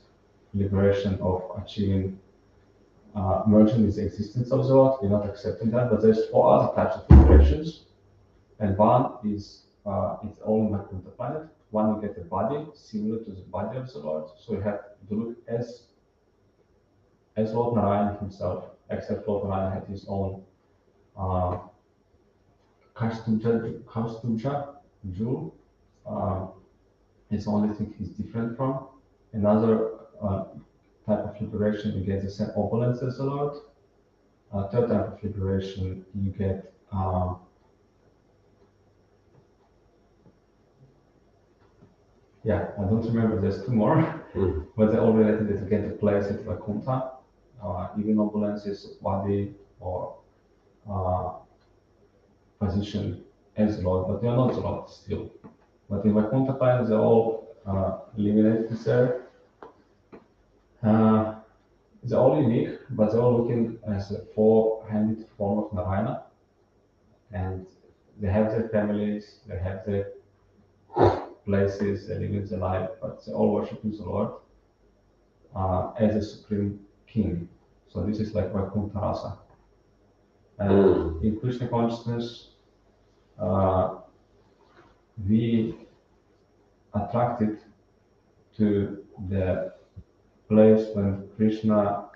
[SPEAKER 2] liberation of achieving merging with the existence of the Lord. We're not accepting that, but there's 4 other types of liberations, and one is it's all in Vaikuntha planet. One, you get a body similar to the body of the Lord, so you have to look as Lord Narayan himself, except Lord Narayan had his own Kastuja jewel. It's the only thing he's different from. Another type of liberation, you get the same opulence as the Lord. Third type of liberation, you get I don't remember, there's 2 more. but they all related it again to place at Vaikuntha, even opulences of body or position as the Lord, but they are not the Lord still. But in Vaikuntha times, they're all eliminated there. They're all unique, but they're all looking as a four-handed form of Narayana. And they have their families, they have their places, they live in their life, but they all worshiping the Lord as a supreme king. So this is like Vaikuntha rasa. And in Krishna consciousness, we attracted to the place when Krishna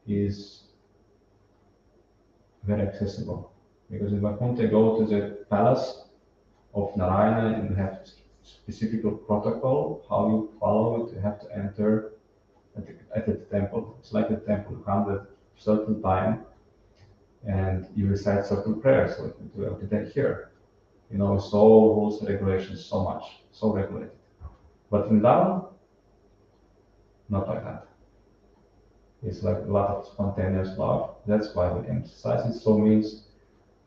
[SPEAKER 2] is very accessible. Because in Vaikuntha, you go to the palace of Narayana and you have specific protocol, how you follow it. You have to enter at the temple. It's like a temple. You come at a certain time and you recite certain prayers, like we do every day here. You know, it's all rules and regulations, so much, so regulated. But in Dharma, not like that. It's like a lot of spontaneous love. That's why we emphasize it. So means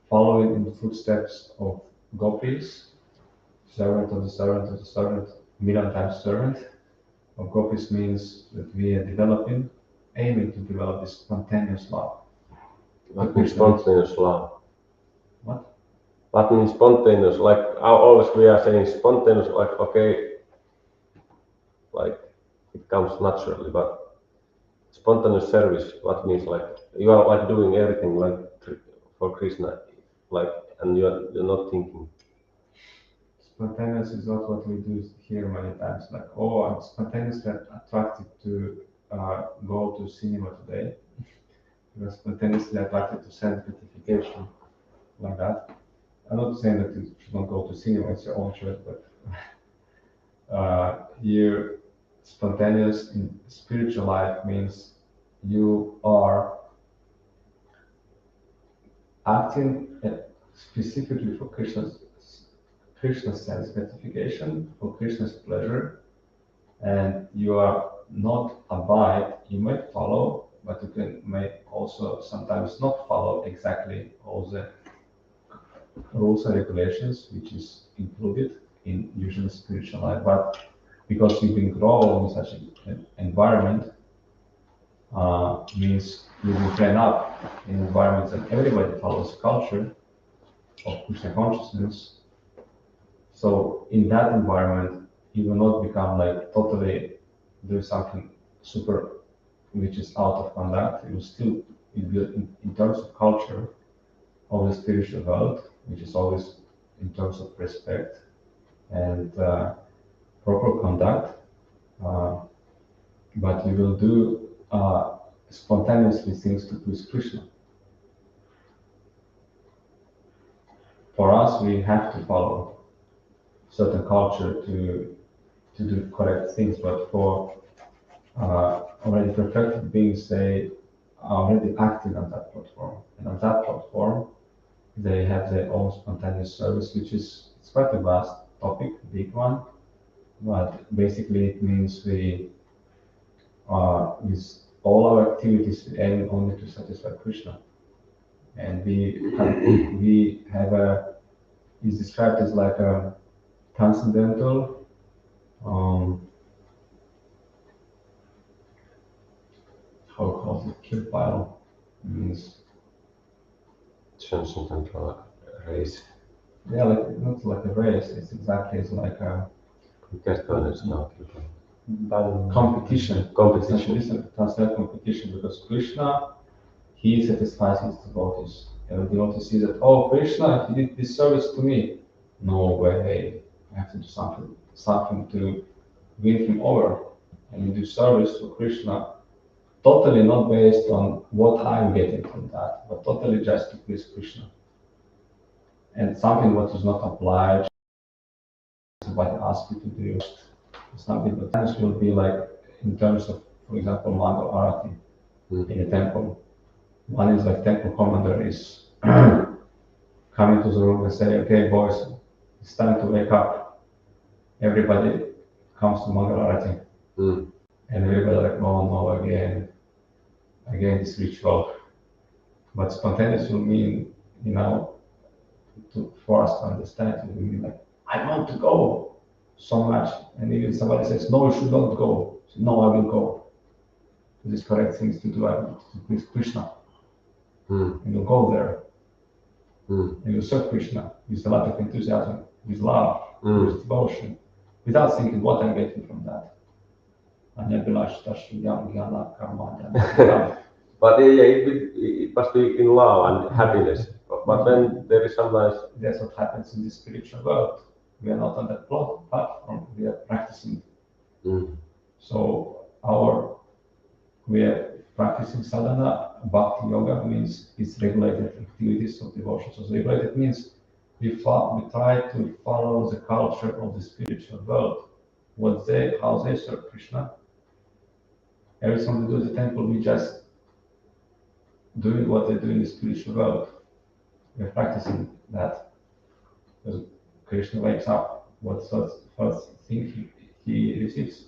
[SPEAKER 2] following in the footsteps of gopis, servant of the servant of the servant, million times servant of gopis means that we are developing, aiming to develop this spontaneous love.
[SPEAKER 1] What means spontaneous love?
[SPEAKER 2] What?
[SPEAKER 1] What means spontaneous? Like always we are saying spontaneous, like okay, like it comes naturally, but spontaneous service, what means like you are like doing everything like for Krishna, like, and you're not thinking.
[SPEAKER 2] Spontaneous is not what we do here many times. Like, oh, I'm spontaneously attracted to go to cinema today. You're spontaneously attracted to sense gratification, like that. I'm not saying that you should not go to cinema, it's your own choice, but you spontaneous in spiritual life means you are acting specifically for Krishna's sense gratification, for Krishna's pleasure, and you are not abide. You might follow, but you may also sometimes not follow exactly all the rules and regulations, which is included in usual spiritual life. But because you've been grown in such an environment, means you've been trained up in environments that everybody follows culture of Krishna consciousness. So in that environment, you will not become like totally do something super, which is out of conduct. You will still be in terms of culture of the spiritual world, which is always in terms of respect and proper conduct, but you will do spontaneously things to please Krishna. For us, we have to follow certain culture to do correct things, but for already perfected beings, they are already acting on that platform, and on that platform, they have their own spontaneous service, which is it's quite a vast topic, big one, but basically it means we with all our activities we aim only to satisfy Krishna, and we have a is described as like a transcendental how called it kirpile means
[SPEAKER 1] Transcendental race.
[SPEAKER 2] yeah, like not like a race, it's exactly it's like a competition. Transcendental competition, because Krishna, he satisfies his devotees. And the devotee sees that, oh, Krishna, he did this service to me. No way, I have to do something to win him over. And you do service for Krishna, totally not based on what I'm getting from that, but totally just to please Krishna. And something what is not obliged, somebody asks you to do something, but times will be like in terms of, for example, Mangal Arati in a temple. One is like temple commander is coming to the room and say, okay, boys, it's time to wake up. Everybody comes to Mangal Arati.
[SPEAKER 1] Mm.
[SPEAKER 2] And everybody like, no, again this ritual. But spontaneous will mean, for us to understand, it will mean like, I want to go so much. And even somebody says, no, you should not go. So, no, I will go. This is correct things to do. I want to please Krishna.
[SPEAKER 1] Mm.
[SPEAKER 2] And you'll go there.
[SPEAKER 1] Mm.
[SPEAKER 2] And you'll serve Krishna with a lot of enthusiasm, with love,
[SPEAKER 1] Mm.
[SPEAKER 2] with devotion, without thinking what I'm getting from that.
[SPEAKER 1] But it must be in love and happiness. But then there is sometimes.
[SPEAKER 2] That's what happens in the spiritual world. We are not on that platform. We are practicing.
[SPEAKER 1] Mm.
[SPEAKER 2] So we are practicing sadhana. Bhakti yoga means it's regulated activities of devotion. So regulated means we try to follow the culture of the spiritual world. How they serve Krishna. Every time we do the temple, we just doing what they do in the spiritual world. We're practicing that. Because Krishna wakes up, what's the first thing he receives?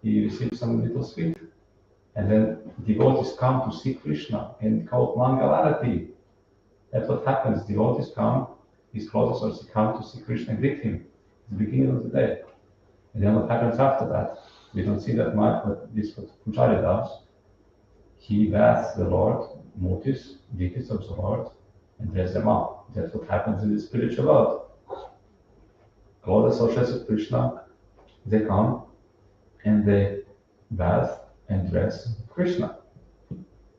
[SPEAKER 2] He receives some little sweet. And then devotees come to see Krishna and called Mangalarati. That's what happens. Devotees come, his closest source come to see Krishna and greet him at the beginning of the day. And then what happens after that? We don't see that much, but this is what Pujari does. He baths the Lord, motifs, deities of the Lord, and dress them up. That's what happens in the spiritual world. All the associates of Krishna, they come and they bath and dress Krishna.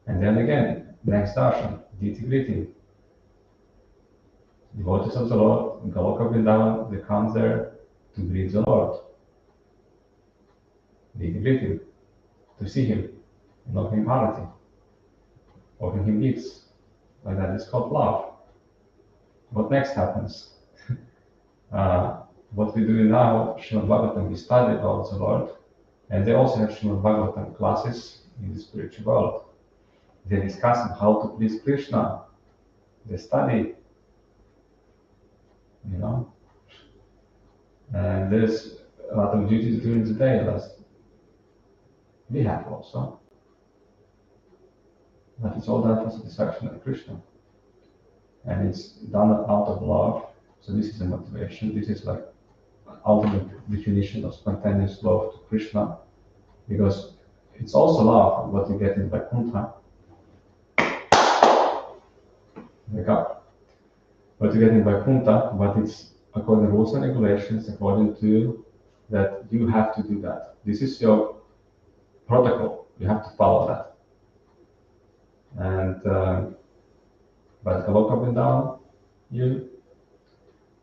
[SPEAKER 2] And then again, next darshan, deity greeting. Devotees of the Lord, in Goloka Vrindavan, they come there to greet the Lord. Deity greeting, to see him, and offer him harati, offering him gifts. Like that is called love. What next happens? What we do now, Srimad Bhagavatam, we study about the Lord, and they also have Srimad Bhagavatam classes in the spiritual world. They discuss how to please Krishna. They study, and there's a lot of duties during the day, as we have also. But it's all done for satisfaction of Krishna. And it's done out of love. So this is a motivation. This is like ultimate definition of spontaneous love to Krishna, because it's also love what you get in Vaikuntha. Wake up. What you get in Vaikuntha, but it's according to rules and regulations, according to that you have to do that. This is your protocol. You have to follow that. And but Goloka Vrindavan, you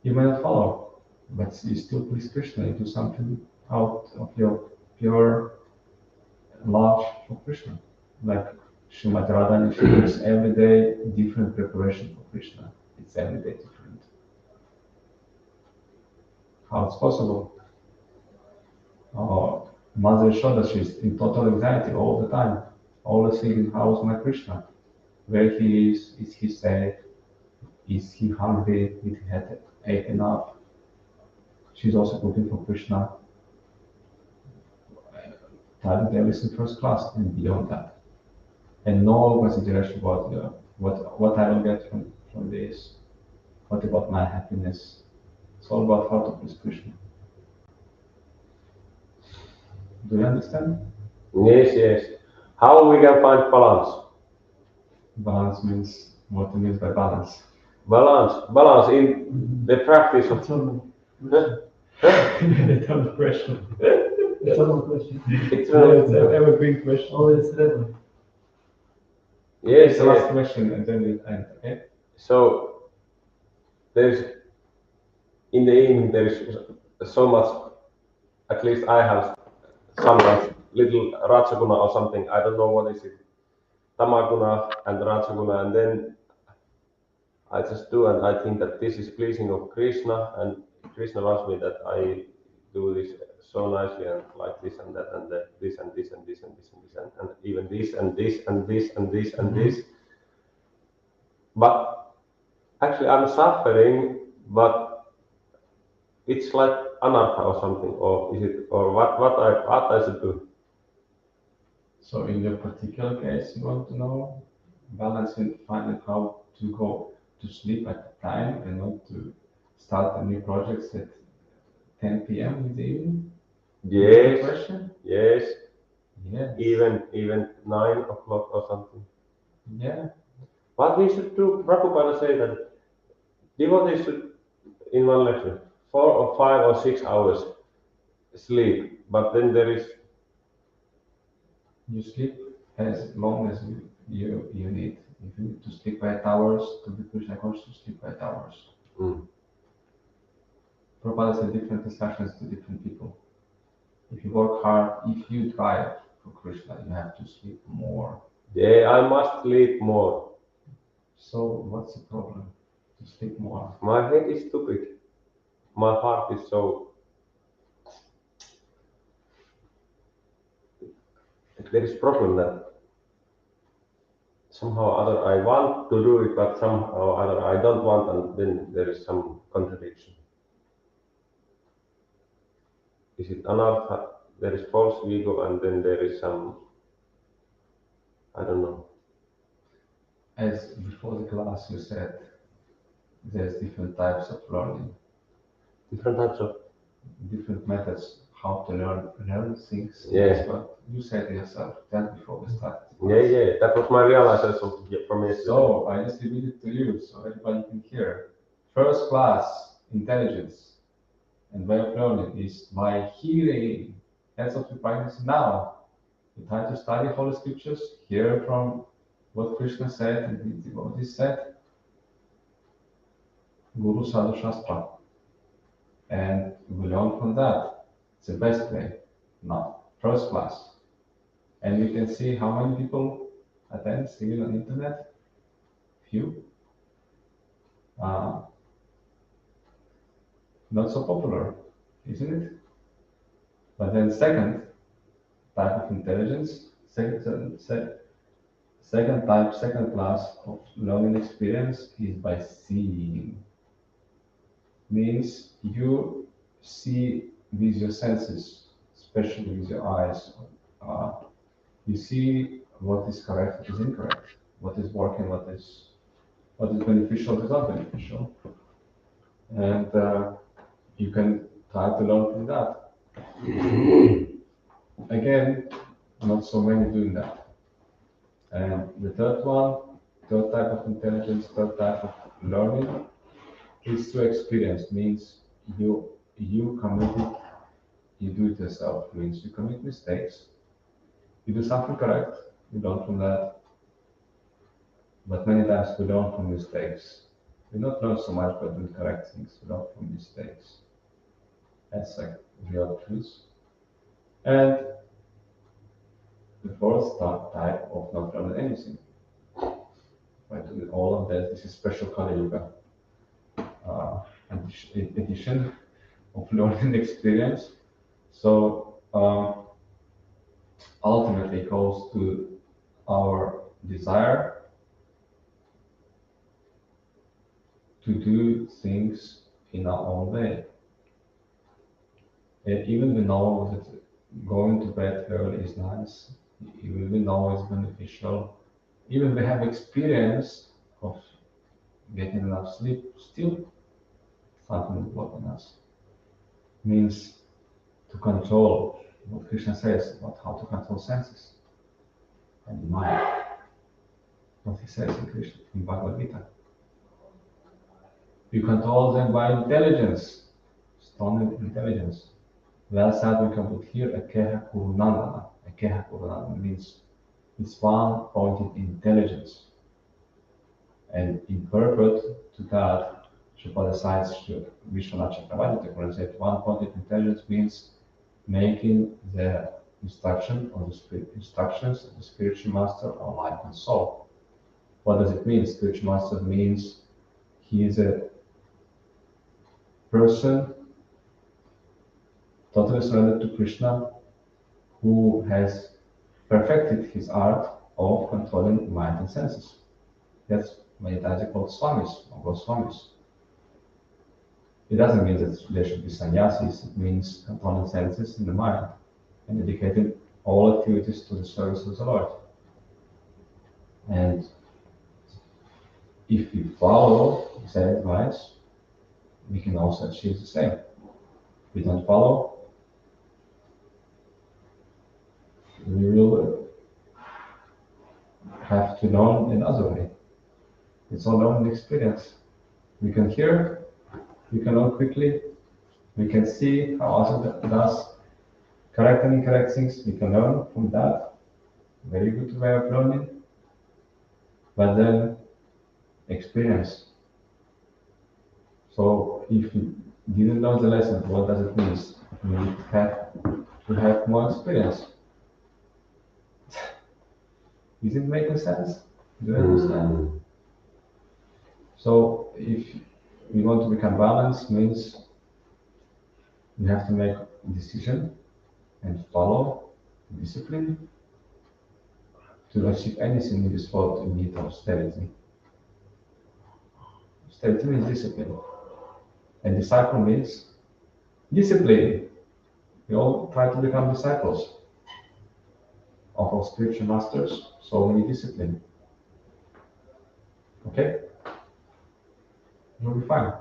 [SPEAKER 2] may not follow, but you still please Krishna. You do something out of your pure love for Krishna. Like Srimati Radharani, she does every day different preparation for Krishna. It's every day different. How it's possible? Mother Yashoda, she's in total anxiety all the time, always thinking, how is my Krishna? Where he is he safe? Is he hungry? Did he have ate enough? She's also cooking for Krishna. Studied everything first class and beyond that. And no consideration about what I will get from this. What about my happiness? It's all about how to please Krishna. Do you understand?
[SPEAKER 1] Yes. How we can find balance?
[SPEAKER 2] Balance means what it means by balance.
[SPEAKER 1] Balance in the practice of.
[SPEAKER 2] Eternal question.
[SPEAKER 4] Eternal question.
[SPEAKER 2] It's an evergreen question.
[SPEAKER 4] Always relevant.
[SPEAKER 1] Yes,
[SPEAKER 2] the last question and then we end, okay?
[SPEAKER 1] So there's in the evening there is so much. At least I have sometimes little Rajaguna or something. I don't know what is it. Tamaguna and Rajaguna, and then I just do, and I think that this is pleasing of Krishna, and Krishna wants me that I do this so nicely and like this and that and that, this and this and this and this and this and even this and this and this and this and this. But actually I'm suffering, but it's like anartha or something, or is it, or what I should do?
[SPEAKER 2] So in your particular case, you want to know balancing, finding how to go to sleep at the time and not to start a new projects at 10 p.m. in the evening? Is that the
[SPEAKER 1] Yes,
[SPEAKER 2] question?
[SPEAKER 1] yes,
[SPEAKER 2] Yes.
[SPEAKER 1] even 9 o'clock or something.
[SPEAKER 2] Yeah.
[SPEAKER 1] What we should do, Prabhupada say that devotees should, in one lecture, 4 or 5 or 6 hours sleep, but then there is,
[SPEAKER 2] You sleep as long as you need. If you need to sleep 8 hours to be Krishna conscious, sleep 8 hours.
[SPEAKER 1] mm,
[SPEAKER 2] Prabhupada said different instructions to different people. If you work hard, if you drive for Krishna, you have to sleep more.
[SPEAKER 1] yeah, I must sleep more.
[SPEAKER 2] So what's the problem to sleep more?
[SPEAKER 1] My head is stupid. My heart is so. There is problem that somehow or other I want to do it, but somehow or other I don't want, and then there is some contradiction. Is it anartha? There is false ego, and then there is some, I don't know.
[SPEAKER 2] As before the class you said, there's different types of learning,
[SPEAKER 1] Different types of.
[SPEAKER 2] different methods how to learn things.
[SPEAKER 1] Yeah.
[SPEAKER 2] That's what you said yourself just before we started.
[SPEAKER 1] Yeah, that was my realization from yesterday.
[SPEAKER 2] So I just repeat it to you so everybody can hear. First class intelligence and way of learning is by hearing. That's what we practice now. We try to study Holy Scriptures, hear from what Krishna said and the devotees said, Guru Sadhu Shastra. And we learn from that. It's the best way, not first class. And you can see how many people attend, even on internet. Few. Not so popular, isn't it? But then second type of intelligence, second type, second class of learning experience is by seeing. Means you see with your senses, especially with your eyes. You see what is correct, what is incorrect, what is working, what is beneficial, what is not beneficial, and you can try to learn from that. Again, not so many doing that. And the third type of intelligence, third type of learning is to experience. Means you commit it, you do it yourself. Means you commit mistakes, you do something correct, you learn from that. But many times we learn from mistakes. We don't learn so much by doing correct things, we learn from mistakes. That's like real truth. And the fourth type of not learning anything. By doing all of that, this is special Kali Yuga edition of learning experience. So ultimately it goes to our desire to do things in our own way. And even we know that going to bed early is nice, even we know it's beneficial, even we have experience of getting enough sleep, still something blocking us. Means to control what Krishna says about how to control senses and the mind. What he says in Krishna in Bhagavad Gita. You control them by intelligence, strong intelligence. Well said, we can put here Akeha Kurunandana. Akeha Kurunandana means it's one-pointed intelligence. And in purport to that, Srila cites Vishwanath Chakravarti Thakur said one-pointed intelligence means making the instructions of the spiritual master our life and soul. What does it mean? Spiritual master means he is a person totally surrendered to Krishna who has perfected his art of controlling mind and senses. That's many times called Swamis or Goswamis. It doesn't mean that there should be sannyasis. It means controlling senses in the mind and dedicating all activities to the service of the Lord. And if we follow His advice, we can also achieve the same. If we don't follow, we will have to learn another way. It's all learning experience. We can hear, we can learn quickly, we can see how other does correct and incorrect things, we can learn from that. Very good way of learning. But then experience. So if you didn't know the lesson, what does it mean? We have to have more experience. Is it making sense? Do you understand? So if we want to become balanced, means we have to make a decision and follow discipline. To achieve anything in this world, we need austerity. Austerity means discipline. And disciple means discipline. We all try to become disciples of our spiritual masters, so we need discipline. Okay? You'll be fine.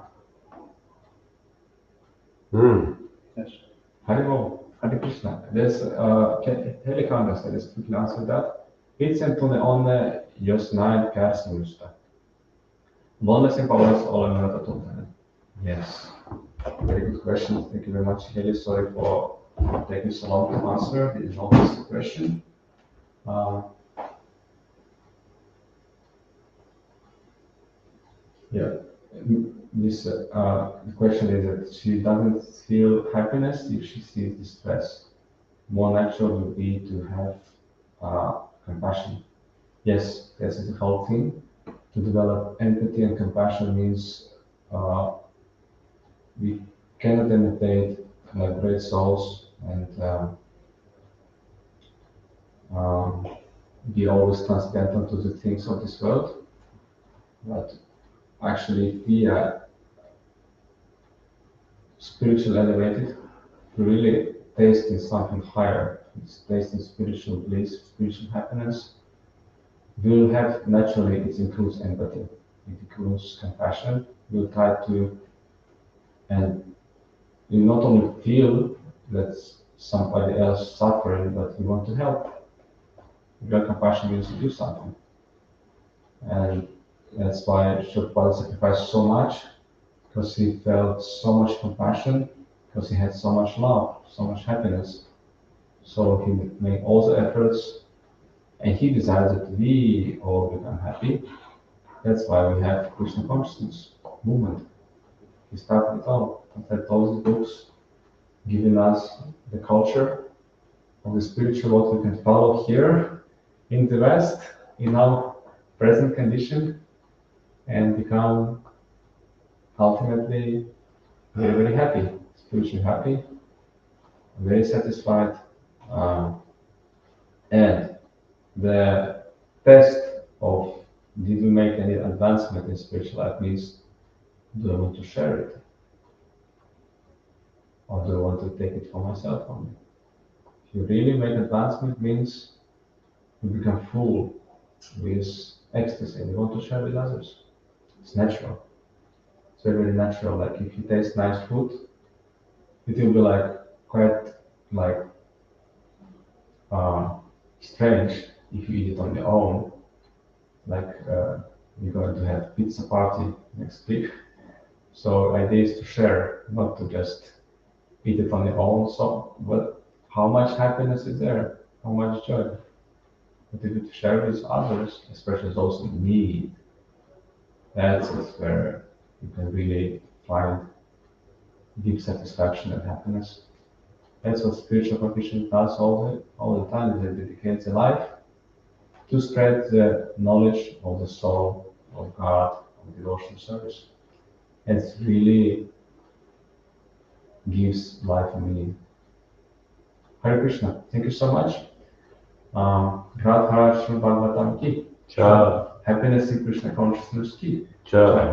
[SPEAKER 5] Yes.
[SPEAKER 2] Haribo, Hare Krishna. There's Helikanda said, let's quickly answer that. Itsen on just 9 kärsimystä. Vanligaste powers all are not tunteinen. Yes. Very good question. Thank you very much, Heli. Sorry for taking so long to answer. It is not just a question. Yeah. This the question is that she doesn't feel happiness if she sees distress. More natural would be to have compassion. Yes, this is the whole thing. To develop empathy and compassion means we cannot imitate great souls and be always transcendental to the things of this world. But actually, if we are spiritually elevated, we really tasting something higher, it's tasting spiritual bliss, spiritual happiness, we'll have naturally, it includes empathy, it includes compassion. We'll try to, and we not only feel that somebody else suffering, but we want to help. Real compassion means to do something. And that's why Shukpal sacrificed so much, because he felt so much compassion, because he had so much love, so much happiness. So he made all the efforts, and he desired that we all become happy. That's why we have Krishna consciousness movement. He started it all, and all these books, giving us the culture of the spiritual what we can follow here in the West, in our present condition, and become ultimately very, very happy, spiritually happy, very satisfied. And the test of did we make any advancement in spiritual life means, do I want to share it? Or do I want to take it for myself only? If you really make advancement means you become full with ecstasy and you want to share with others. It's natural. It's very, very natural. Like if you taste nice food, it will be like quite like strange if you eat it on your own. Like you're going to have pizza party next week. So the idea is to share, not to just eat it on your own. So, but how much happiness is there? How much joy? But if you share with others, especially those in need, that's where you can really find deep satisfaction and happiness. That's what spiritual practitioner does all the time. They dedicate their life to spread the knowledge of the soul, of God, of devotional service. And it really gives life a meaning. Hare Krishna. Thank you so much. Srimad Bhagavatam ki.
[SPEAKER 1] Cha.
[SPEAKER 2] Happiness in Krishna consciousness ki.
[SPEAKER 1] Cha.